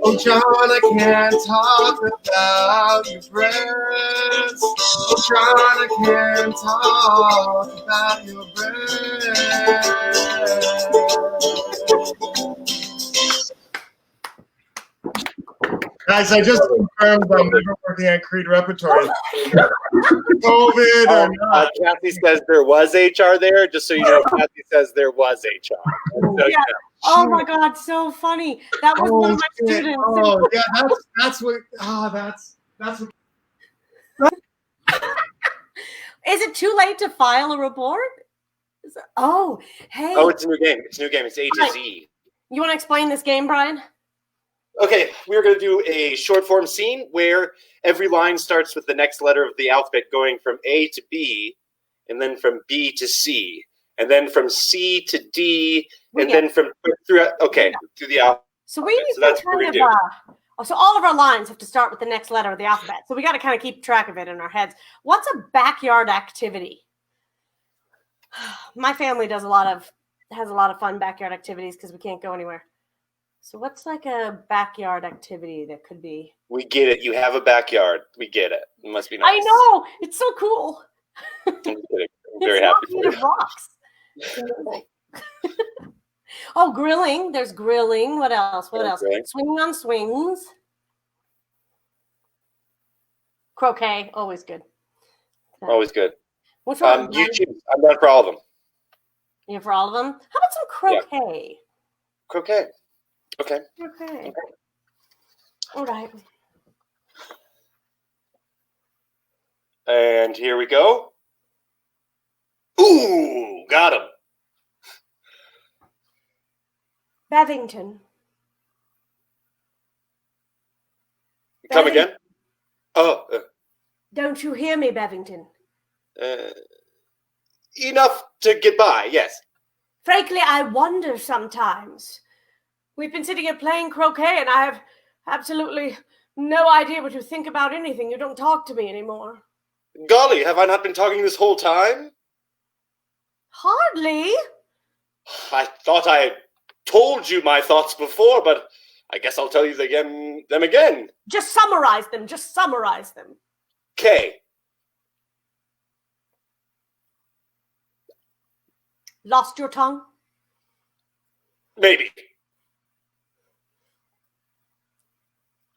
Oh John, I can't talk about your breasts. Oh John, I can't talk about your breasts. Guys, I just confirmed I'm never working at Creed Repertory. COVID or not. Kathy says there was HR there. Just so you know, Kathy says there was HR. So, Yeah. Oh my God, so funny. That was one of my students. Oh yeah, that's what. That's what. Is it too late to file a report? Oh, hey. Oh, it's a new game. It's a new game. It's A to Z. You want to explain this game, Brian? Okay, we're going to do a short form scene where every line starts with the next letter of the alphabet going from A to B, and then from B to C, and then from C to D, and then from through the alphabet. So we need so that's what we do. So all of our lines have to start with the next letter of the alphabet. So we got to kind of keep track of it in our heads. What's a backyard activity? My family has a lot of fun backyard activities because we can't go anywhere. So what's like a backyard activity that could be? We get it. You have a backyard. We get it. It must be nice. I know. It's so cool. I'm very happy for you. Rocks. Oh, grilling. There's grilling. What else? What else? Grilling. Swinging on swings. Croquet, always good. Always good. Which one? You choose. I'm down for all of them. You for all of them? How about some croquet? Croquet. Okay. Okay. All right. And here we go. Ooh, got him. Bevington. Come again? Oh. Don't you hear me, Bevington? Enough to get by, yes. Frankly, I wonder sometimes. We've been sitting here playing croquet, and I have absolutely no idea what you think about anything. You don't talk to me anymore. Golly, have I not been talking this whole time? Hardly. I thought I had told you my thoughts before, but I guess I'll tell you them again. Just summarize them. Just summarize them. K. Lost your tongue? Maybe.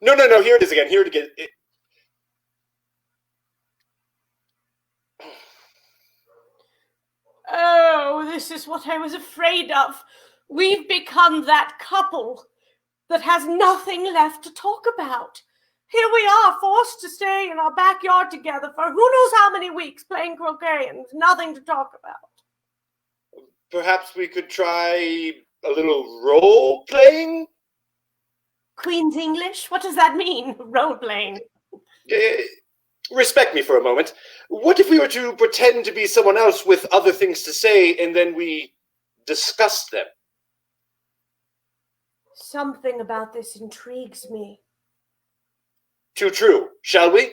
No, here it is again. Here it again. Oh, this is what I was afraid of. We've become that couple that has nothing left to talk about. Here we are, forced to stay in our backyard together for who knows how many weeks playing croquet and nothing to talk about. Perhaps we could try a little role playing? Queen's English? What does that mean? Role playing. Respect me for a moment. What if we were to pretend to be someone else with other things to say and then we discuss them? Something about this intrigues me. Too true. Shall we?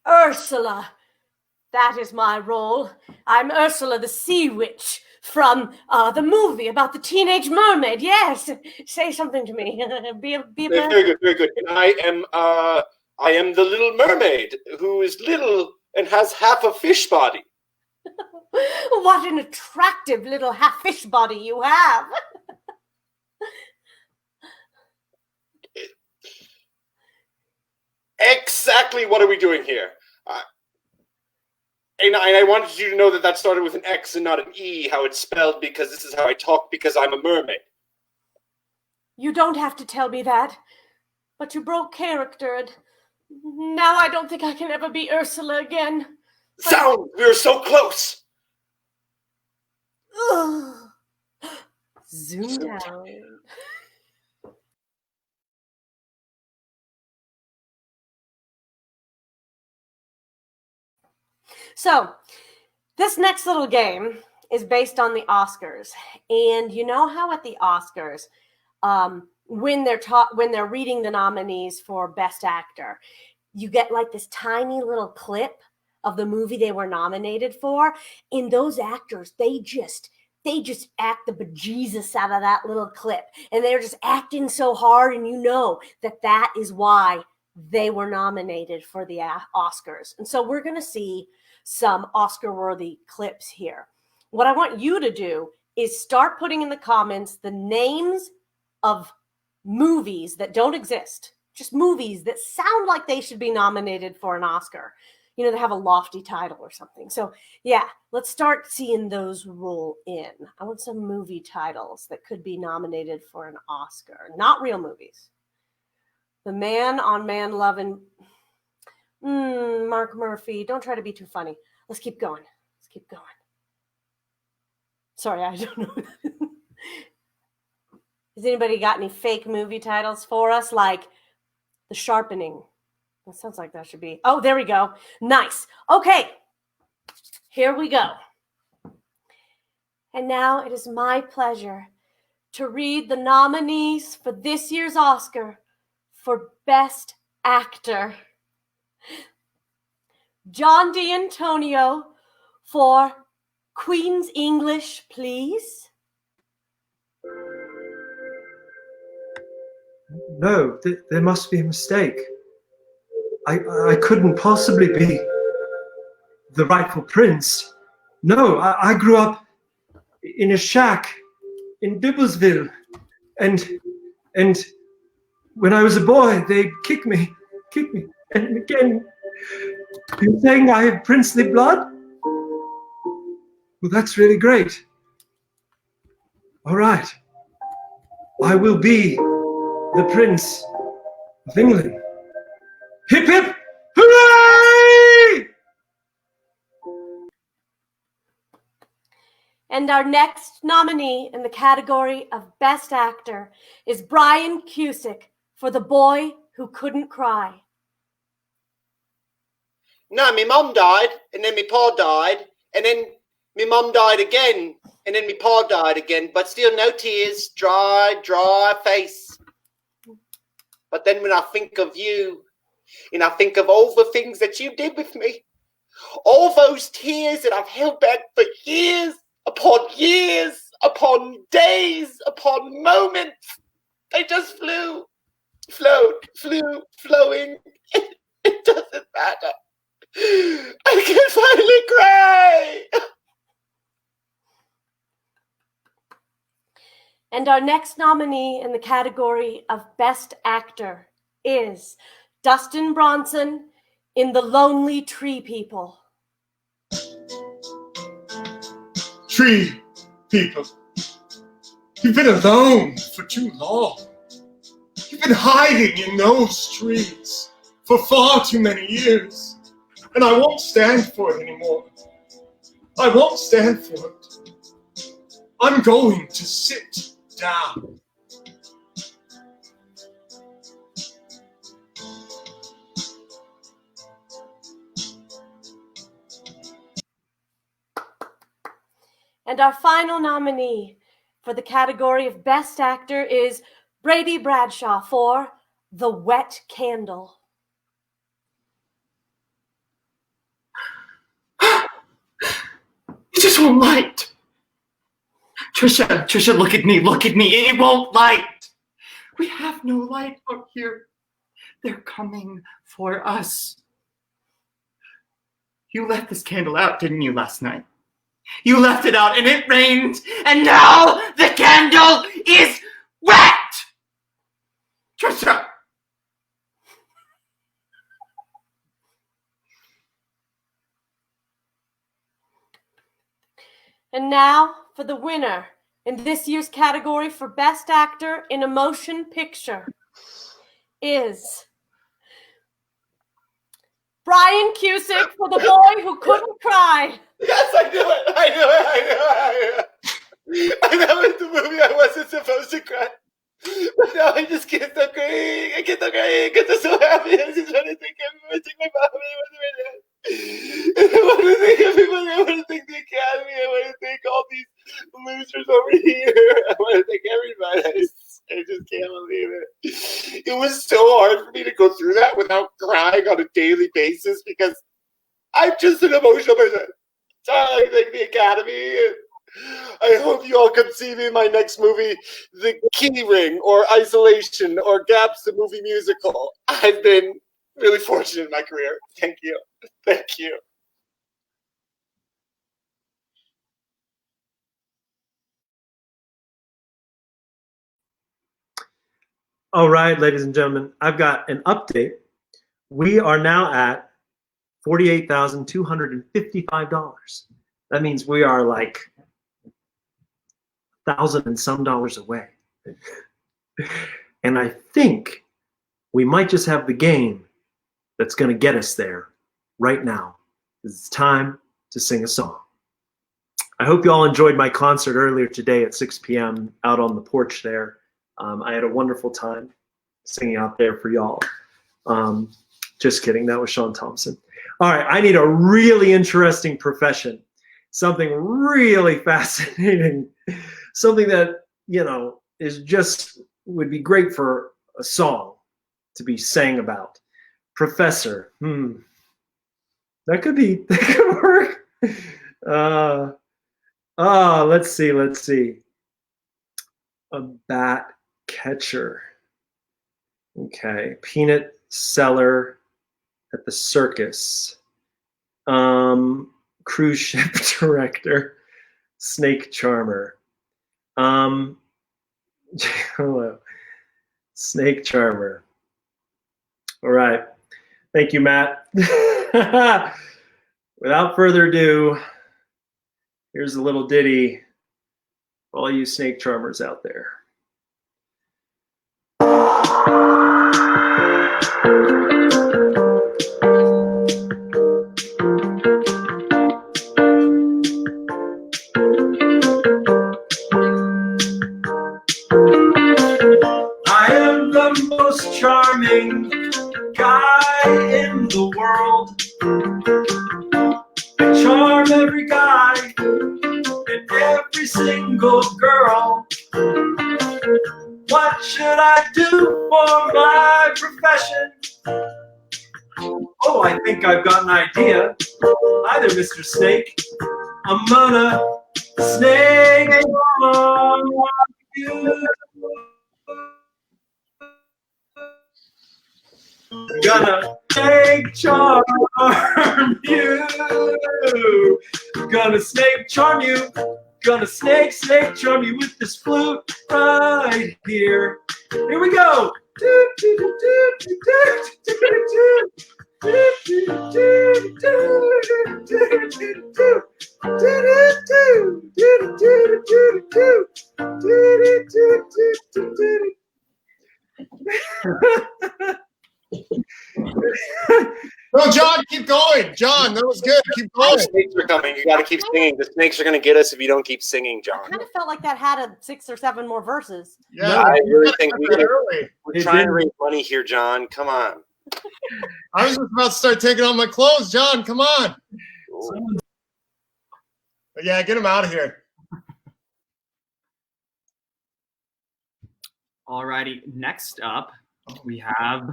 Ursula. That is my role. I'm Ursula the Sea Witch from the movie about the teenage mermaid. Yes. Say something to me. Be a Very good, very good. And I am the little mermaid who is little and has half a fish body. What an attractive little half fish body you have. Exactly what are we doing here? And I wanted you to know that started with an X and not an E, how it's spelled, because this is how I talk, because I'm a mermaid. You don't have to tell me that, but you broke character, and now I don't think I can ever be Ursula again. Sound! We were so close! Ugh. Zoomtown. So, this next little game is based on the Oscars, and you know how at the Oscars, when they're reading the nominees for Best Actor, you get like this tiny little clip of the movie they were nominated for, and those actors, they just act the bejesus out of that little clip, and they're just acting so hard, and you know that is why they were nominated for the Oscars. And so we're going to see some Oscar-worthy clips here. What I want you to do is start putting in the comments the names of movies that don't exist, just movies that sound like they should be nominated for an Oscar. You know, they have a lofty title or something. So yeah, let's start seeing those roll in. I want some movie titles that could be nominated for an Oscar, not real movies. The Man on Man Lovin'. Mark Murphy, don't try to be too funny. Let's keep going. Sorry, I don't know. Has anybody got any fake movie titles for us? Like The Sharpening. That sounds like that should be. Oh, there we go. Nice. Okay. Here we go. And now it is my pleasure to read the nominees for this year's Oscar for Best Actor. John D'Antonio for Queen's English, please. No, there must be a mistake. I couldn't possibly be the rightful prince. No, I grew up in a shack in Dibblesville, and when I was a boy, they'd kick me, and again. You're saying I have princely blood? Well, that's really great. All right. I will be the Prince of England. Hip hip hooray! And our next nominee in the category of Best Actor is Brian Cusick for The Boy Who Couldn't Cry. No, my mum died, and then my pa died, and then my mum died again, and then my pa died again, but still no tears, dry face. But then when I think of you, and I think of all the things that you did with me, all those tears that I've held back for years upon days, upon moments, they just flowing. It doesn't matter. I can finally cry. And our next nominee in the category of Best Actor is Dustin Bronson in The Lonely Tree People. Tree people, you've been alone for too long. You've been hiding in those trees for far too many years. And I won't stand for it anymore. I won't stand for it. I'm going to sit down. And our final nominee for the category of Best Actor is Brady Bradshaw for The Wet Candle. It just won't light. Trisha, look at me. It won't light. We have no light out here. They're coming for us. You left this candle out, didn't you, last night? You left it out and it rained, and now the candle is wet! Trisha! And now for the winner in this year's category for Best Actor in a Motion Picture is Brian Cusick for The Boy Who Couldn't Cry. Yes, I knew it. I know it's the movie I wasn't supposed to cry. But now I just can't stop crying. I can't stop crying because I'm so happy. I just want to thank everyone. Thank my mom. I want to thank everybody. I want to thank the Academy. I want to thank all these losers over here. I want to thank everybody. I just can't believe it. It was so hard for me to go through that without crying on a daily basis because I'm just an emotional person. So I thank the Academy. And I hope you all come see me in my next movie, The Key Ring, or Isolation, or Gaps, the movie musical. I've been really fortunate in my career. Thank you. Thank you. All right, ladies and gentlemen, I've got an update. We are now at $48,255. That means we are like $1,000 and some away. And I think we might just have the game that's going to get us there right now. It's time to sing a song. I hope you all enjoyed my concert earlier today at 6 p.m. out on the porch there. I had a wonderful time singing out there for y'all. Just kidding. That was Sean Thompson. All right. I need a really interesting profession. Something really fascinating. Something that, you know, is just would be great for a song to be sang about. Professor. That could work. Let's see. A bat catcher. Okay. Peanut seller at the circus. Cruise ship director. Snake charmer. Hello. Snake charmer. All right. Thank you, Matt. Without further ado, here's a little ditty for all you snake charmers out there. I am the most charming guy in the world. I charm every guy and every single girl. What should I do for my profession? Oh, I think I've got an idea. Hi there, Mr. Snake. I'm gonna snake on you. Gonna snake charm you. Gonna snake charm you. Gonna snake charm you with this flute right here. Here we go. No, John, keep going. John, that was good. Keep The going. snakes are coming. You got to keep singing. The snakes are going to get us if you don't keep singing, I John. kind of felt like that had 6 or 7 more verses. Yeah, I you really gotta think cut we that can- early. We're trying to raise money here, John. Come on. I was just about to start taking off my clothes. John, come on. Ooh. Yeah, get him out of here. Alrighty, next up, we have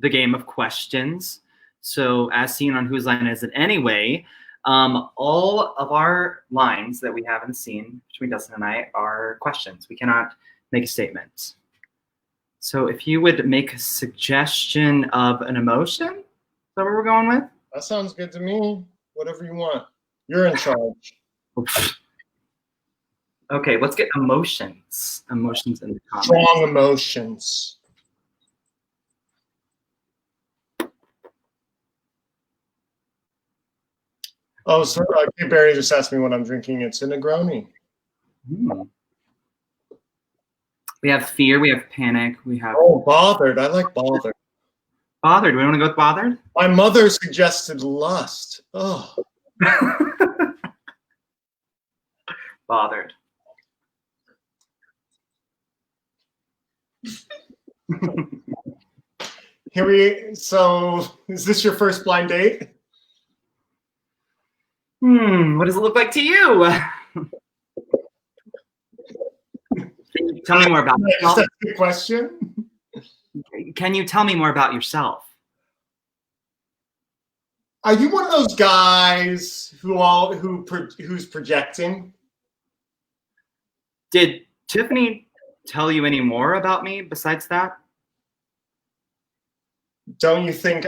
the game of questions. So as seen on Whose Line Is It Anyway, all of our lines that we have in the scene between Dustin and I are questions. We cannot make a statement. So if you would make a suggestion of an emotion, is that what we're going with? That sounds good to me. Whatever you want. You're in charge. Okay, let's get emotions. Emotions in the comments. Strong emotions. Oh, so Kate Barry just asked me what I'm drinking. It's a Negroni. Mm. We have fear, we have panic, we have Oh, bothered. I like bothered. bothered. Do we want to go with bothered? My mother suggested lust. Oh, Bothered. so is this your first blind date? What does it look like to you? Can you tell me more about Just yourself? ask a question. Can you tell me more about yourself? Are you one of those guys who's projecting? Did Tiffany tell you any more about me besides that? Don't you think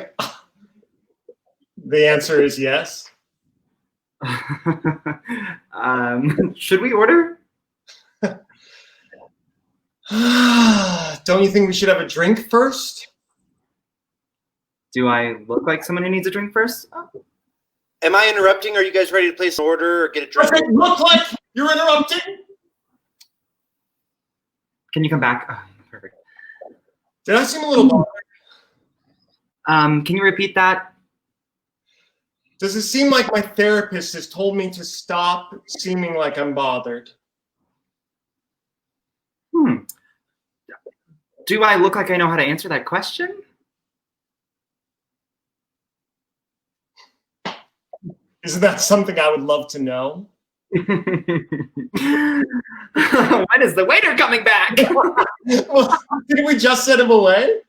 the answer is yes? Should we order? Don't you think we should have a drink first? Do I look like someone who needs a drink first? Am I interrupting? Are you guys ready to place an order or get a Does drink? it look like you're interrupting? Can you come back? Oh, perfect. Did I seem a little bothered? Can you repeat that? Does it seem like my therapist has told me to stop seeming like I'm bothered? Do I look like I know how to answer that question? Isn't that something I would love to know? When is the waiter coming back? Well, didn't we just send him away?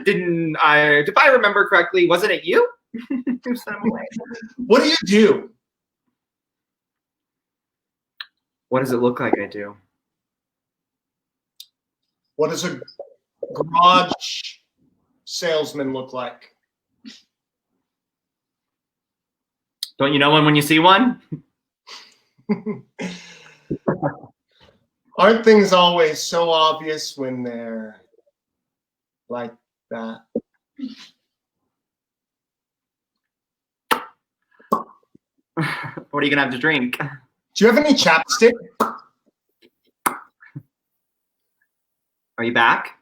Didn't I? If I remember correctly, wasn't it you who sent him away? What do you do? What does it look like I do? What does a garage salesman look like? Don't you know one when you see one? Aren't things always so obvious when they're like that? What are you gonna have to drink? Do you have any chapstick? Are you back?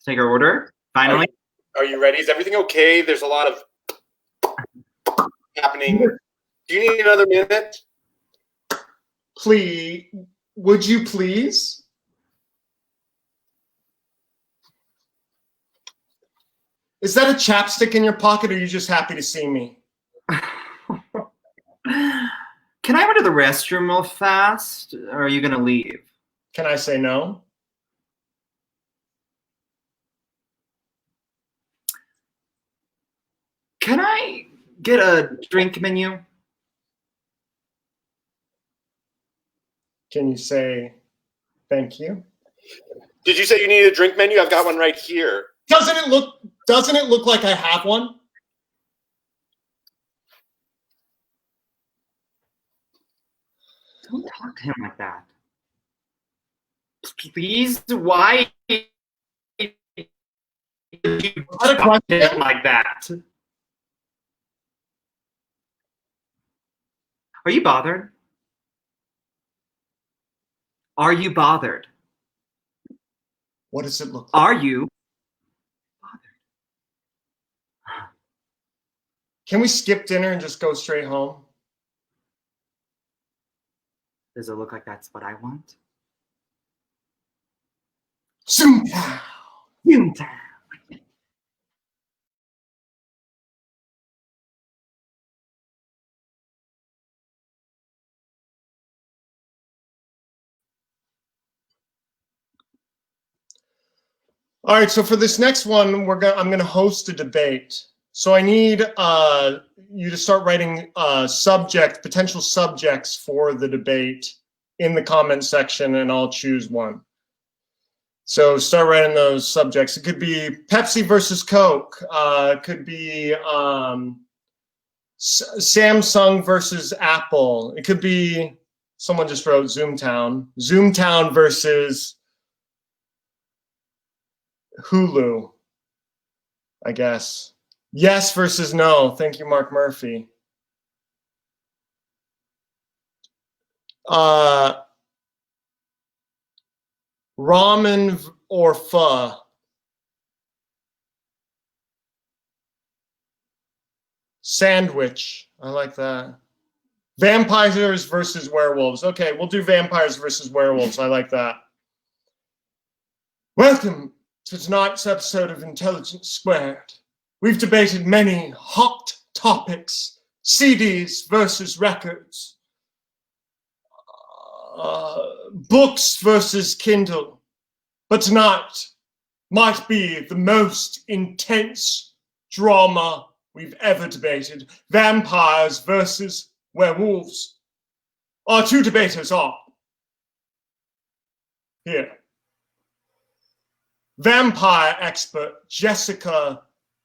Take our order. Finally. Are you ready? Is everything okay? There's a lot of happening. Do you need another minute? Please, would you please? Is that a chapstick in your pocket, or are you just happy to see me? Can I go to the restroom real fast, or are you gonna leave? Can I say no? Can I get a drink menu? Can you say thank you? Did you say you needed a drink menu? I've got one right here. Doesn't it look like I have one? Don't talk to him like that. Please, why do you talk to him like that? Are you bothered? Are you bothered? What does it look like? Are you bothered? Can we skip dinner and just go straight home? Does it look like that's what I want? Zoomtown. Zoomtown. All right, so for this next one, I'm gonna host a debate. So I need you to start writing potential subjects for the debate in the comment section, and I'll choose one. So start writing those subjects. It could be Pepsi versus Coke. It could be Samsung versus Apple. It could be, someone just wrote Zoomtown. Zoomtown versus Hulu, I guess. Yes versus no. Thank you, Mark Murphy. Ramen or pho? Sandwich. I like that. Vampires versus werewolves. Okay, we'll do vampires versus werewolves. I like that. Welcome to tonight's episode of Intelligence Squared. We've debated many hot topics, CDs versus records, books versus Kindle. But tonight might be the most intense drama we've ever debated. Vampires versus werewolves. Our two debaters are here. Vampire expert Jessica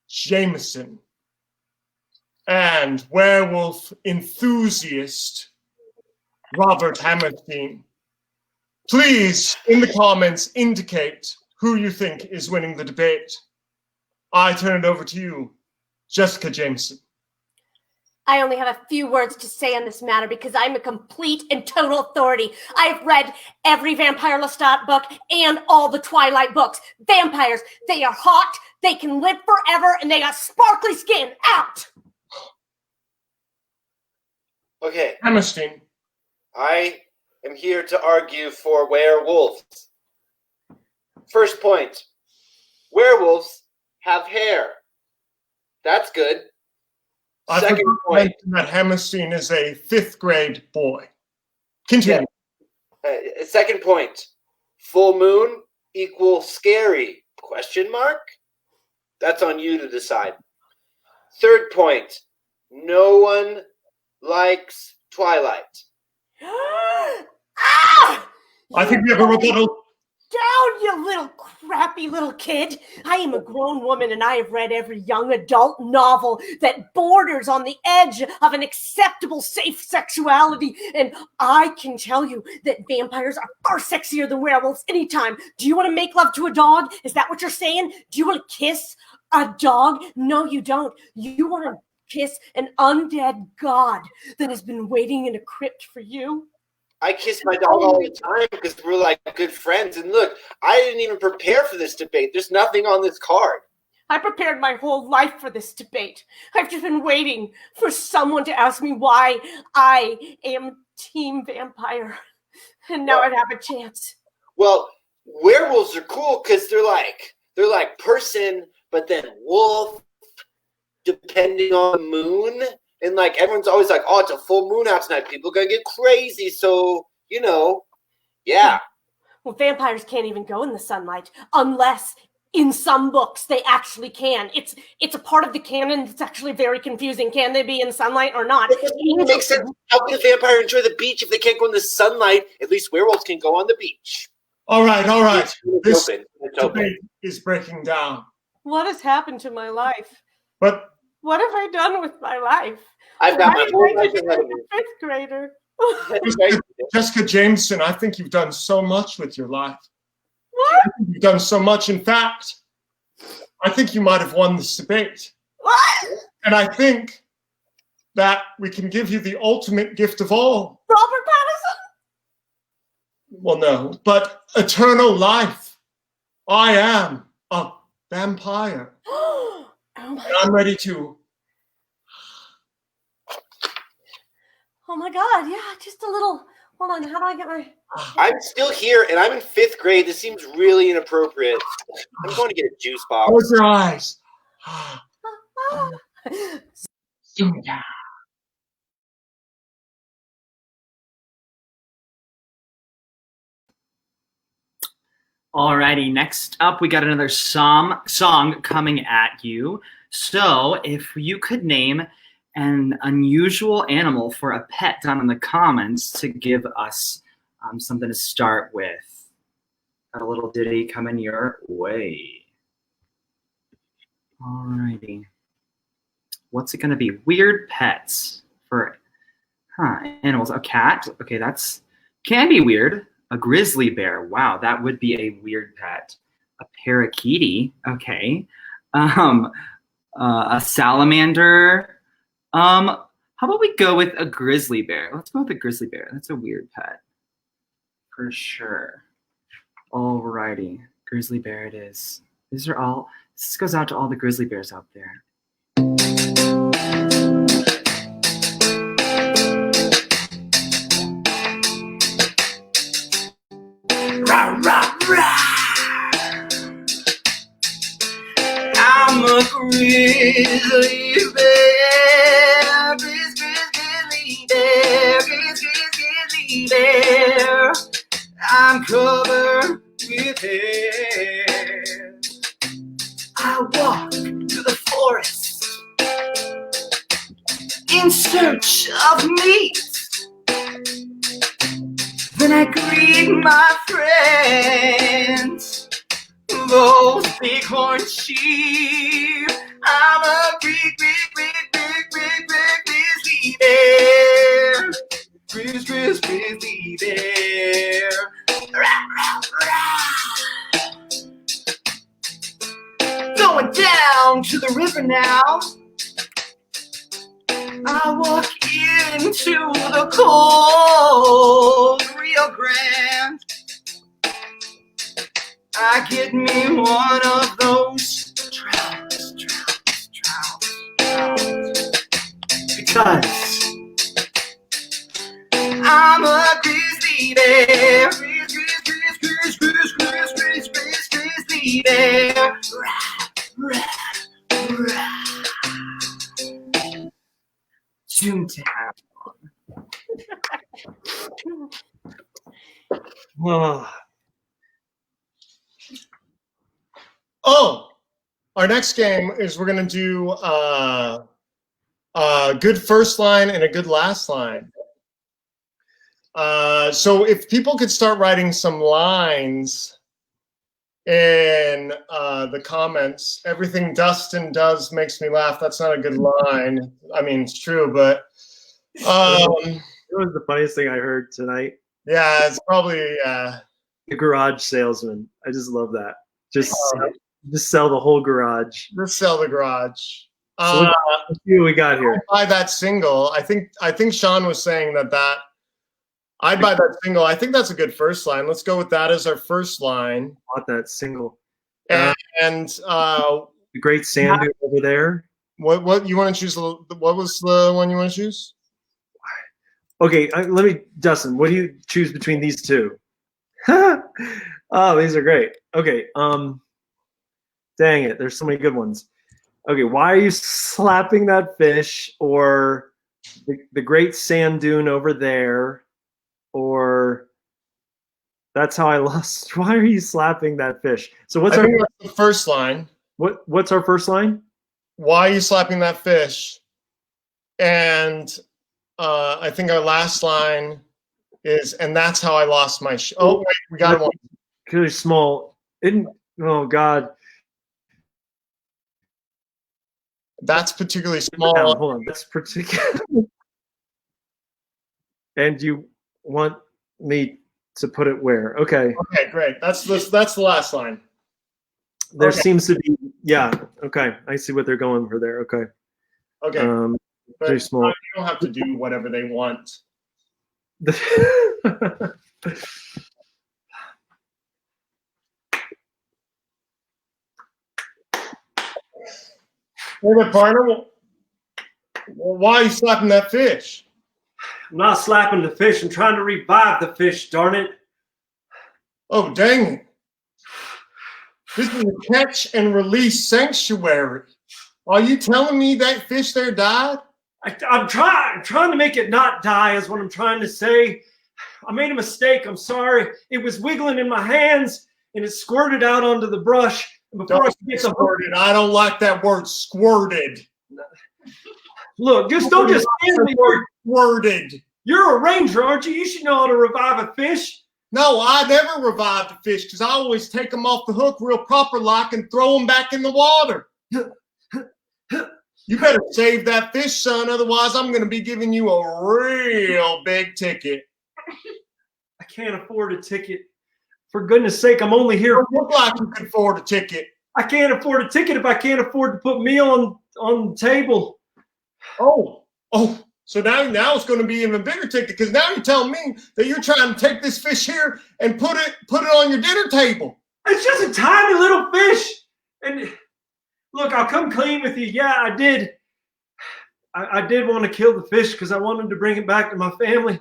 Jameson and werewolf enthusiast Robert Hammerstein. Please, in the comments, indicate who you think is winning the debate. I turn it over to you, Jessica Jameson. I only have a few words to say on this matter because I'm a complete and total authority. I've read every Vampire Lestat book and all the Twilight books. Vampires, they are hot, they can live forever, and they got sparkly skin. Out! Okay, Hammerstein. I am here to argue for werewolves. First point, werewolves have hair. That's good. I Second forgot to point, mention that Hammerstein is a 5th grade boy. Continue. second point, full moon equal scary? Question mark? That's on you to decide. Third point, no one likes Twilight. Ah! I think we have a rebuttal. down, you little crappy little kid. I am a grown woman and I have read every young adult novel that borders on the edge of an acceptable, safe sexuality. And I can tell you that vampires are far sexier than werewolves anytime. Do you want to make love to a dog? Is that what you're saying? Do you want to kiss a dog? No, you don't. You want to kiss an undead god that has been waiting in a crypt for you. I kiss my dog all the time because we're like good friends. And look, I didn't even prepare for this debate. There's nothing on this card. I prepared my whole life for this debate. I've just been waiting for someone to ask me why I am Team Vampire. And now I have a chance. Well, werewolves are cool because they're like person, but then wolf, depending on the moon. And like everyone's always like, oh, it's a full moon out tonight. People are gonna get crazy. So, yeah. Well, vampires can't even go in the sunlight unless in some books they actually can. It's a part of the canon that's actually very confusing. Can they be in sunlight or not? It makes sense. How can a vampire enjoy the beach if they can't go in the sunlight? At least werewolves can go on the beach. All right. It's This open. debate is breaking down. What has happened to my life? But What have I done with my life? I've got my Why whole did I life become ahead of a me. fifth grader? Jessica Jameson, I think you've done so much with your life. What? You've done so much. In fact, I think you might have won this debate. What? And I think that we can give you the ultimate gift of all. Robert Pattinson? Well, no, but eternal life. I am a vampire. Oh my And I'm ready to. Oh my God, yeah, just a little. Hold on, how do I get my. I'm still here, and I'm in 5th grade. This seems really inappropriate. I'm going to get a juice box. Close your eyes. Zoomtown. Alrighty, next up we got another song coming at you. So if you could name an unusual animal for a pet down in the comments to give us something to start with. Got a little ditty coming your way. Alrighty. What's it gonna be? Weird pets for animals. A cat. Okay, that's can be weird. A grizzly bear. Wow, that would be a weird pet. A parakeet. Okay. A salamander. How about we go with a grizzly bear? Let's go with a grizzly bear. That's a weird pet. For sure. Alrighty. Grizzly bear it is. This goes out to all the grizzly bears out there. Rah, rah, rah. I'm a grizzly bear, grizzly bear, grizzly bear. I'm covered with hair. I walk through the forest in search of meat. Then I greet my friends, those bighorn sheep. I'm a big grizzly bear. Grizzly bear. Rah, rah, rah. Going down to the river now. I walk into the cold Rio Grande. I get me one of those trouts. Because I'm a grizzly bear. Grizzly bear. Rah, rah, rah. Zoomtown. Oh, our next game is we're going to do a good first line and a good last line. So if people could start writing some lines in the comments. Everything Dustin does makes me laugh. That's not a good line. I mean, it's true, but It was the funniest thing I heard tonight. yeah, it's probably The garage salesman. I just love that. Just sell the whole garage. let's sell the garage. So let's see what we got here. Buy that single. I think Sean was saying that I'd buy that single. I think that's a good first line. Let's go with that as our first line. Bought that single. And The great sand dune over there. what you want to choose? What was the one you want to choose? Okay, let me, Dustin. What do you choose between these two? Oh, these are great. Okay, dang it, there's so many good ones. Okay, why are you slapping that fish? Or the great sand dune over there? Or that's how I lost. Why are you slapping that fish? So what's I think that's the first line. what's our first line? Why are you slapping that fish? And I think our last line is, and that's how I lost my. Oh wait, we got one. Really small. Oh God. That's particularly Hold small. on. That's particular. And you want me to put it where? Okay. Okay, great. That's the last line. There Okay. seems to be. Yeah. Okay. I see what they're going for there. Okay. Okay, but Very small. you don't have to do whatever they want. Hey there, partner. Well, why are you slapping that fish? I'm not slapping the fish. I'm trying to revive the fish. Darn it. Oh, dang it. This is a catch and release sanctuary. Are you telling me that fish there died? I'm trying to make it not die. Is what I'm trying to say. I made a mistake. I'm sorry. It was wiggling in my hands and it squirted out onto the brush. And before I Don't could get the hook, squirted. I don't like that word squirted. look, just don't just stand me. Squirted. You're a ranger, aren't you? You should know how to revive a fish. No, I never revived a fish because I always take them off the hook real proper like and throw them back in the water. You better save that fish, son. Otherwise, I'm going to be giving you a real big ticket. I can't afford a ticket. For goodness sake, I'm only here. You look like you can afford a ticket. I can't afford a ticket if I can't afford to put meal on the table. Oh. So now it's going to be even bigger ticket because now you're telling me that you're trying to take this fish here and put it on your dinner table. It's just a tiny little fish. And look, I'll come clean with you. Yeah, I did. I did want to kill the fish because I wanted to bring it back to my family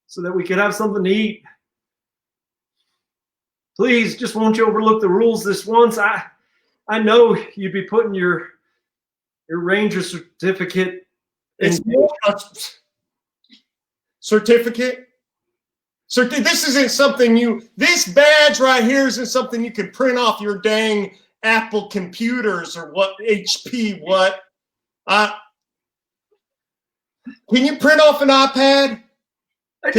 so that we could have something to eat. Please, just won't you overlook the rules this once? I know you'd be putting your ranger certificate. It's more a certificate. This isn't something this badge right here isn't something you can print off your dang Apple computers or what HP what. Can you print off an iPad? I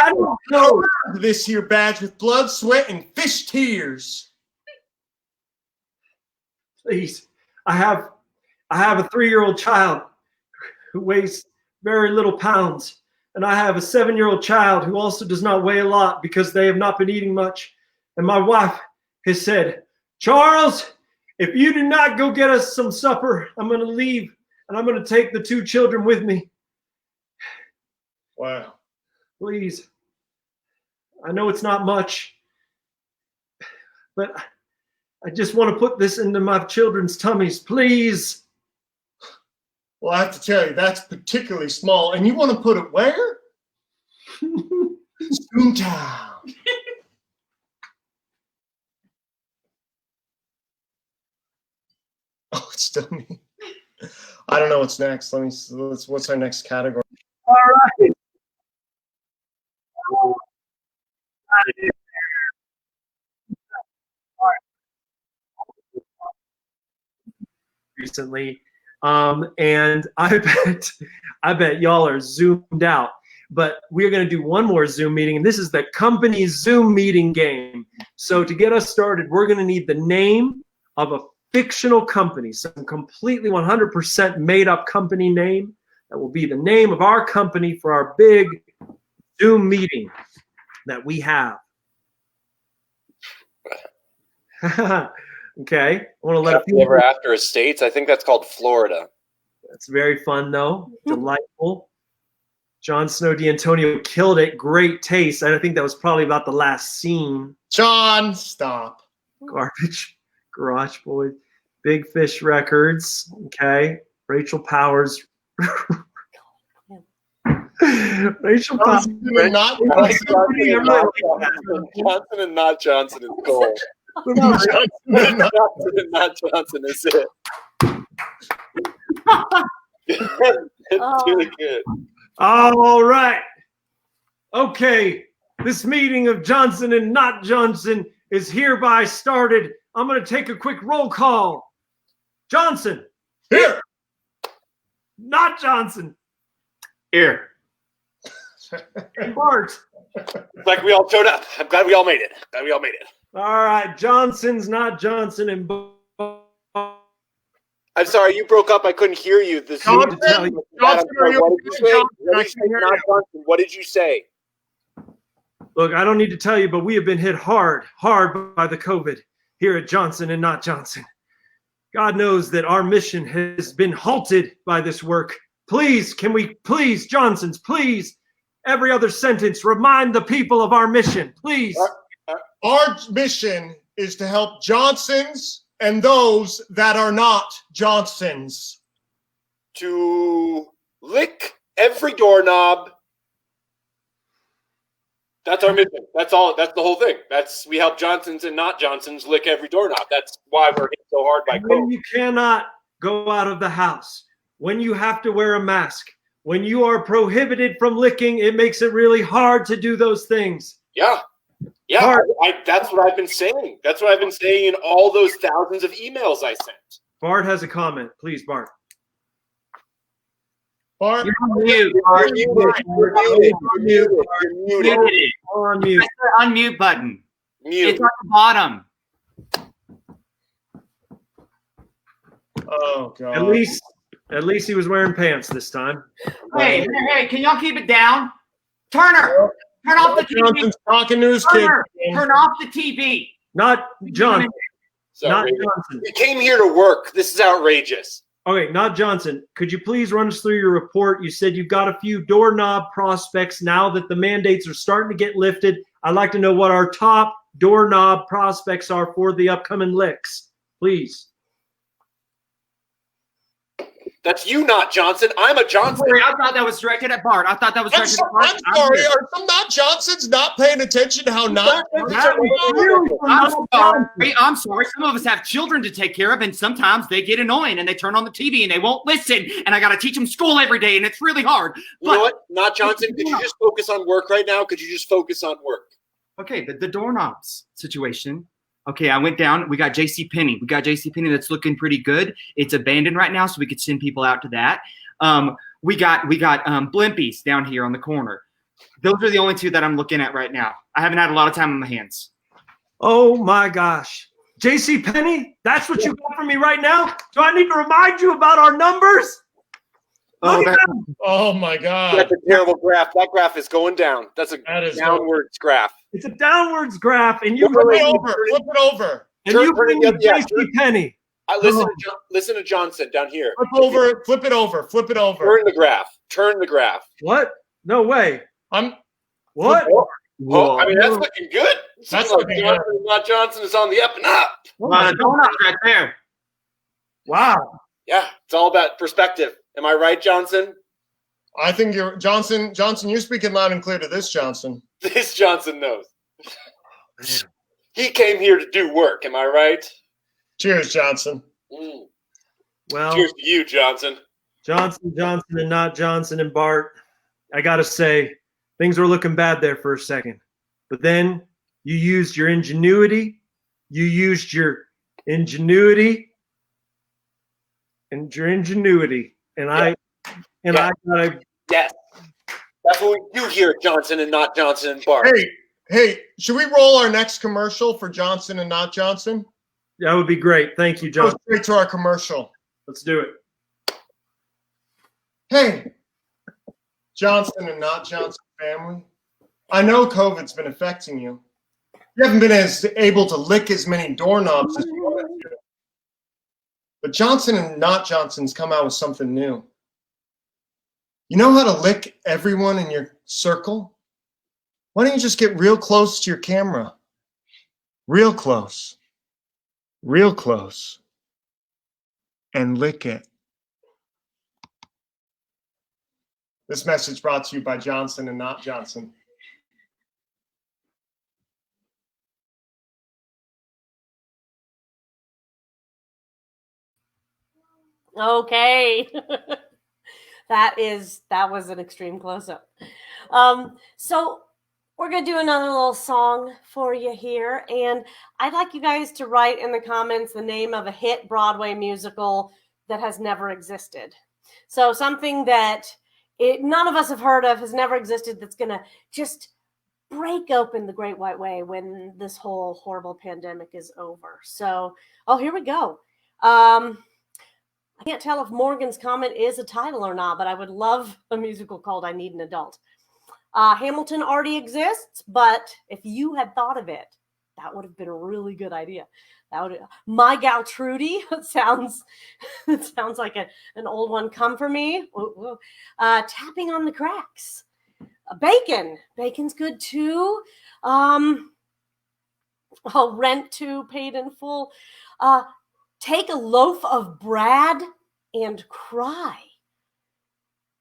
don't know. This here badge with blood, sweat, and fish tears. Please, I have a 3-year-old child who weighs very little pounds, and I have a 7-year-old child who also does not weigh a lot because they have not been eating much. And my wife has said, Charles, if you do not go get us some supper, I'm going to leave, and I'm going to take the 2 children with me. Wow. Please. I know it's not much, but I just want to put this into my children's tummies. Please. Well, I have to tell you, that's particularly small. And you want to put it where? Zoomtown. Oh, it's still me. I don't know what's next. What's our next category? All right. Recently, and I bet y'all are zoomed out. But we're going to do one more Zoom meeting, and this is the company Zoom meeting game. So to get us started, we're going to need the name of a fictional company, some completely 100% made up company name that will be the name of our company for our big Zoom meeting that we have. Okay, I want to let a few. Ever after estates, I think that's called Florida. That's very fun, though. Delightful. Jon Snow D'Antonio killed it. Great taste. I think that was probably about the last scene. John, stop. Garbage Garage Boys. Big Fish Records. Okay. Rachel Powers. Rachel Powers. Johnson and not Johnson and not Johnson is gold. Johnson and not- Johnson and not Johnson is it. It's really good. All right. Okay. This meeting of Johnson and not Johnson is hereby started. I'm going to take a quick roll call. Johnson. Here. Not Johnson. Here. And Bart. It's like we all showed up. I'm glad we all made it. All right. Johnson's not Johnson and Bart. I'm sorry, you broke up. I couldn't hear you. The Zoom Johnson, to tell you. Johnson, are you What did you say? Johnson, What I did you can say? hear Not you. Johnson. What did you say? Look, I don't need to tell you, but we have been hit hard by the COVID here at Johnson and not Johnson. God knows that our mission has been halted by this work. Please, can we please, Johnsons, please, every other sentence, remind the people of our mission, please. Our mission is to help Johnsons and those that are not Johnsons. To lick every doorknob. That's our mission. That's all. That's the whole thing. We help Johnsons and not Johnsons lick every doorknob. That's why we're hit so hard by When COVID. you cannot go out of the house, when you have to wear a mask, when you are prohibited from licking, it makes it really hard to do those things. Yeah. Yeah. Bart. That's what I've been saying. That's what I've been saying in all those thousands of emails I sent. Bart has a comment. Please, Bart. Bart, You're on mute. You're muted. You're muted. Muted. On mute. Press the unmute button. Mute. It's on the bottom. oh God. At least he was wearing pants this time. Hey, can y'all keep it down? Turner, turn off the TV. Johnson's talking to his kid. Turner, turn off the TV. Not John. So, Not Johnson. we came here to work. This is outrageous. Okay, not Johnson. Could you please run us through your report? You said you've got a few doorknob prospects now that the mandates are starting to get lifted. I'd like to know what our top doorknob prospects are for the upcoming licks, please. That's you, not Johnson. I'm a Johnson. Sorry, I thought that was directed at Bart. I thought that was I'm, directed so, at Bart. I'm sorry. Are some not Johnsons not paying attention to how not? I'm sorry. Some of us have children to take care of, and sometimes they get annoying and they turn on the TV and they won't listen. And I got to teach them school every day, and it's really hard. You know what? Not Johnson. Could you just focus on work right now? Could you just focus on work? Okay, the doorknobs situation. Okay, I went down. We got JCPenney. We got JCPenney that's looking pretty good. It's abandoned right now, so we could send people out to that. We got Blimpies down here on the corner. Those are the only two that I'm looking at right now. I haven't had a lot of time on my hands. Oh my gosh. JCPenney, that's what you got for me right now? Do I need to remind you about our numbers? Oh, Look at that- them. Oh my God. That's a terrible graph. That graph is going down. That's a That is downwards graph. It's a downwards graph, and you Flip it over. Flip it over. and Turn- you turn bring it the other- JCPenney. Listen to Johnson down here. Flip over. Flip it over. Flip it over. Turn the graph. Turn the graph. What? No way. I'm. What? Oh, I mean, that's looking good. That's Seems looking Johnson, not Johnson is on the up and up. the doorknobs right there. Wow. Yeah, it's all about perspective. Am I right, Johnson? I think you're Johnson. Johnson, you're speaking loud and clear to this, Johnson. This Johnson knows. He came here to do work. Am I right? Cheers, Johnson. Mm. Well, Cheers to you, Johnson. Johnson, and not Johnson and Bart. I got to say, things were looking bad there for a second. But then you used your ingenuity. And I Yes. gotta Yes. That's what we do here at Johnson and Not Johnson and Bart. Hey, should we roll our next commercial for Johnson and Not Johnson? That would be great. Thank you, Go John. straight to our commercial. Let's do it. Hey, Johnson and Not Johnson family. I know COVID's been affecting you. You haven't been able to lick as many doorknobs as you wanted to. But Johnson and Not Johnson's come out with something new. You know how to lick everyone in your circle? Why don't you just get real close to your camera? Real close. Real close. And lick it. This message brought to you by Johnson and Not Johnson. Okay. That was an extreme close-up. So we're going to do another little song for you here. And I'd like you guys to write in the comments the name of a hit Broadway musical that has never existed. So something that none of us have heard of, has never existed, that's going to just break open the Great White Way when this whole horrible pandemic is over. So, here we go. I can't tell if Morgan's comment is a title or not, but I would love a musical called I Need an Adult. Hamilton already exists, but if you had thought of it, that would have been a really good idea. My Gal Trudy sounds like an old one. Come for me. Tapping on the Cracks. Bacon's good too. Rent to Paid in Full. Take a Loaf of Brad and Cry.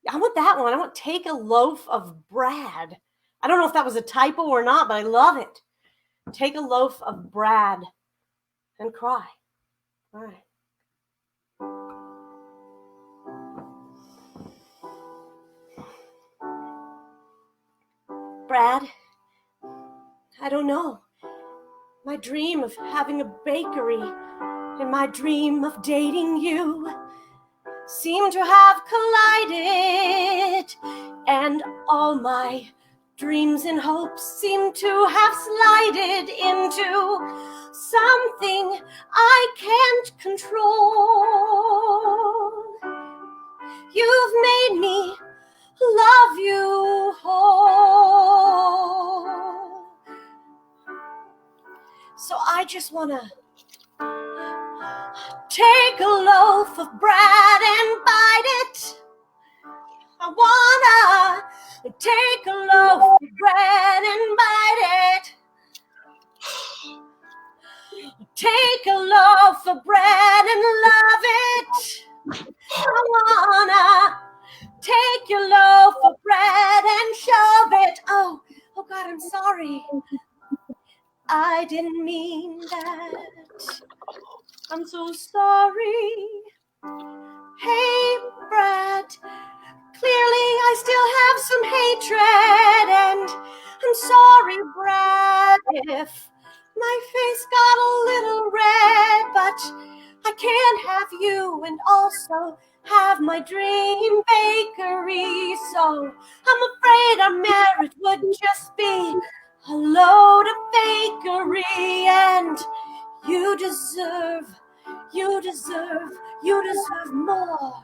I want that one. I want Take a Loaf of Brad. I don't know if that was a typo or not, but I love it. Take a Loaf of Brad and Cry. All right. Brad, I don't know. My dream of having a bakery and my dream of dating you seem to have collided, and all my dreams and hopes seem to have slided into something I can't control. You've made me love you whole. So I just want to take a loaf of bread and bite it. I wanna take a loaf of bread and bite it. Take a loaf of bread and love it. I wanna take your loaf of bread and shove it. Oh God, I'm sorry. I didn't mean that. I'm so sorry. Hey, Brad, clearly I still have some hatred, and I'm sorry, Brad, if my face got a little red, but I can't have you and also have my dream bakery, so I'm afraid our marriage would just be a load of fakery, and you deserve more.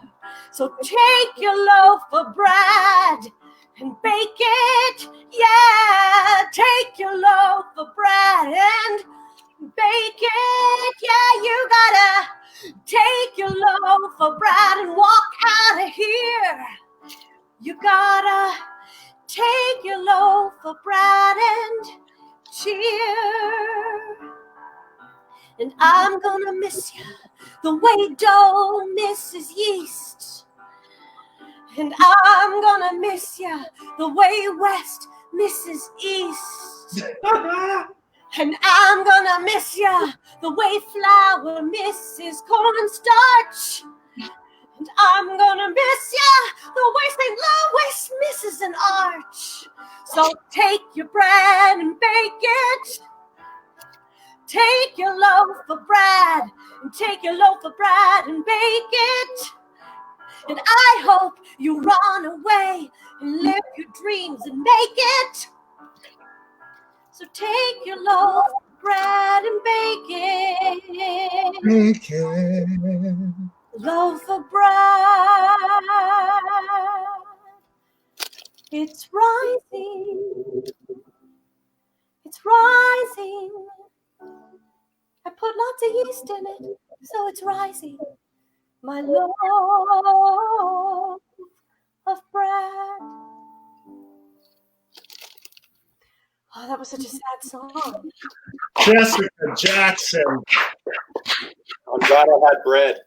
So take your loaf of bread and bake it. Yeah, take your loaf of bread and bake it. Yeah, you gotta take your loaf of bread and walk out of here. You gotta take your loaf of bread and cheer. And I'm gonna miss you the way dough misses yeast. And I'm gonna miss you the way West misses East. And I'm gonna miss you the way flour misses cornstarch. And I'm gonna miss you the way St. Louis misses an arch. So take your bread and bake it. Take your loaf of bread and take your loaf of bread and bake it. And I hope you run away and live your dreams and make it. So take your loaf of bread and bake it. Loaf of bread. It's rising. It's rising. I put lots of yeast in it, so it's rising. My loaf of bread. Oh, that was such a sad song. Jessica Jackson. I'm glad I had bread.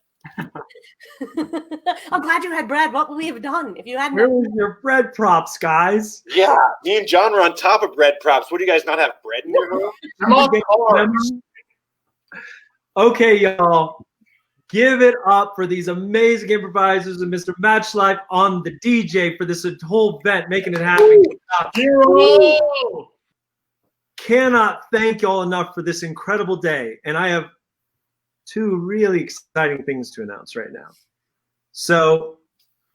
I'm glad you had bread. What would we have done if you hadn't? Where was your bread props, guys? Yeah, me and John were on top of bread props. What do you guys not have bread in your room? I'm off carbs. Okay, y'all. Give it up for these amazing improvisers and Mr. Matchlife on the DJ for this whole event, making it happen. Hero! Cannot thank y'all enough for this incredible day. And I have two really exciting things to announce right now. So,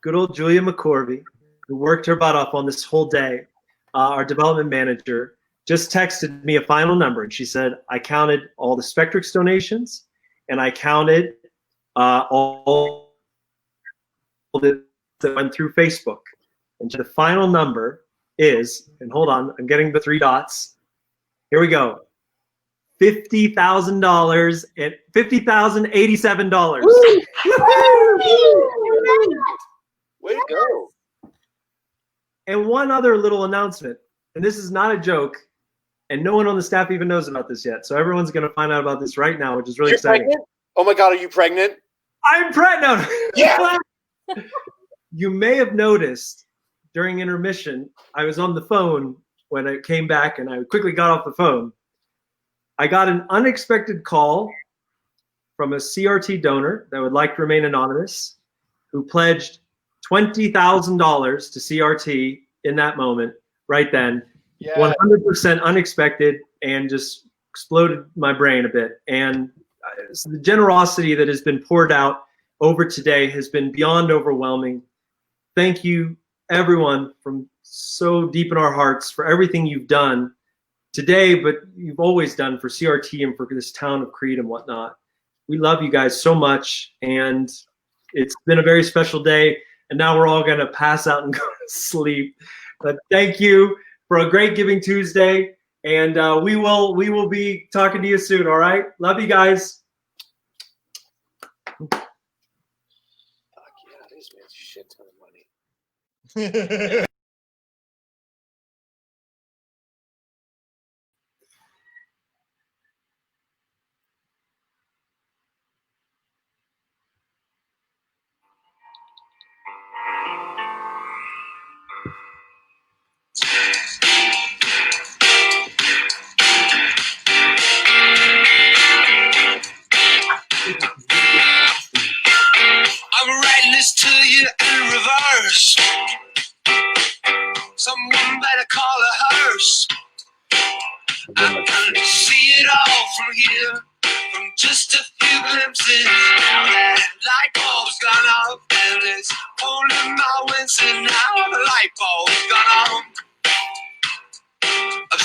good old Julia McCorvey, who worked her butt off on this whole day, our development manager, just texted me a final number. And she said, I counted all the Spectrix donations, and I counted all that went through Facebook. And the final number is, and hold on, I'm getting the 3 dots. Here we go. $50,000 and $50,087. Way to go. And one other little announcement, and this is not a joke, and no one on the staff even knows about this yet. So everyone's going to find out about this right now, which is really You're exciting. pregnant? Oh my God, are you pregnant? I'm pregnant. Yeah. You may have noticed during intermission, I was on the phone when I came back, and I quickly got off the phone. I got an unexpected call from a CRT donor that would like to remain anonymous, who pledged $20,000 to CRT in that moment, right then. Yeah. 100% unexpected, and just exploded my brain a bit. And the generosity that has been poured out over today has been beyond overwhelming. Thank you, everyone, from so deep in our hearts for everything you've done today, but you've always done for CRT and for this town of Creed and whatnot. We love you guys so much, and it's been a very special day, and now we're all going to pass out and go to sleep. But thank you for a great Giving Tuesday, and we will be talking to you soon, all right? Love you guys. Fuck yeah, this man's a shit ton of money. I'm writing this to you in reverse. Someone better call a hearse. I can see it all from here, from just a few glimpses. Now that light bulb's gone off, and it's holding my wings, and now the light bulb's gone off.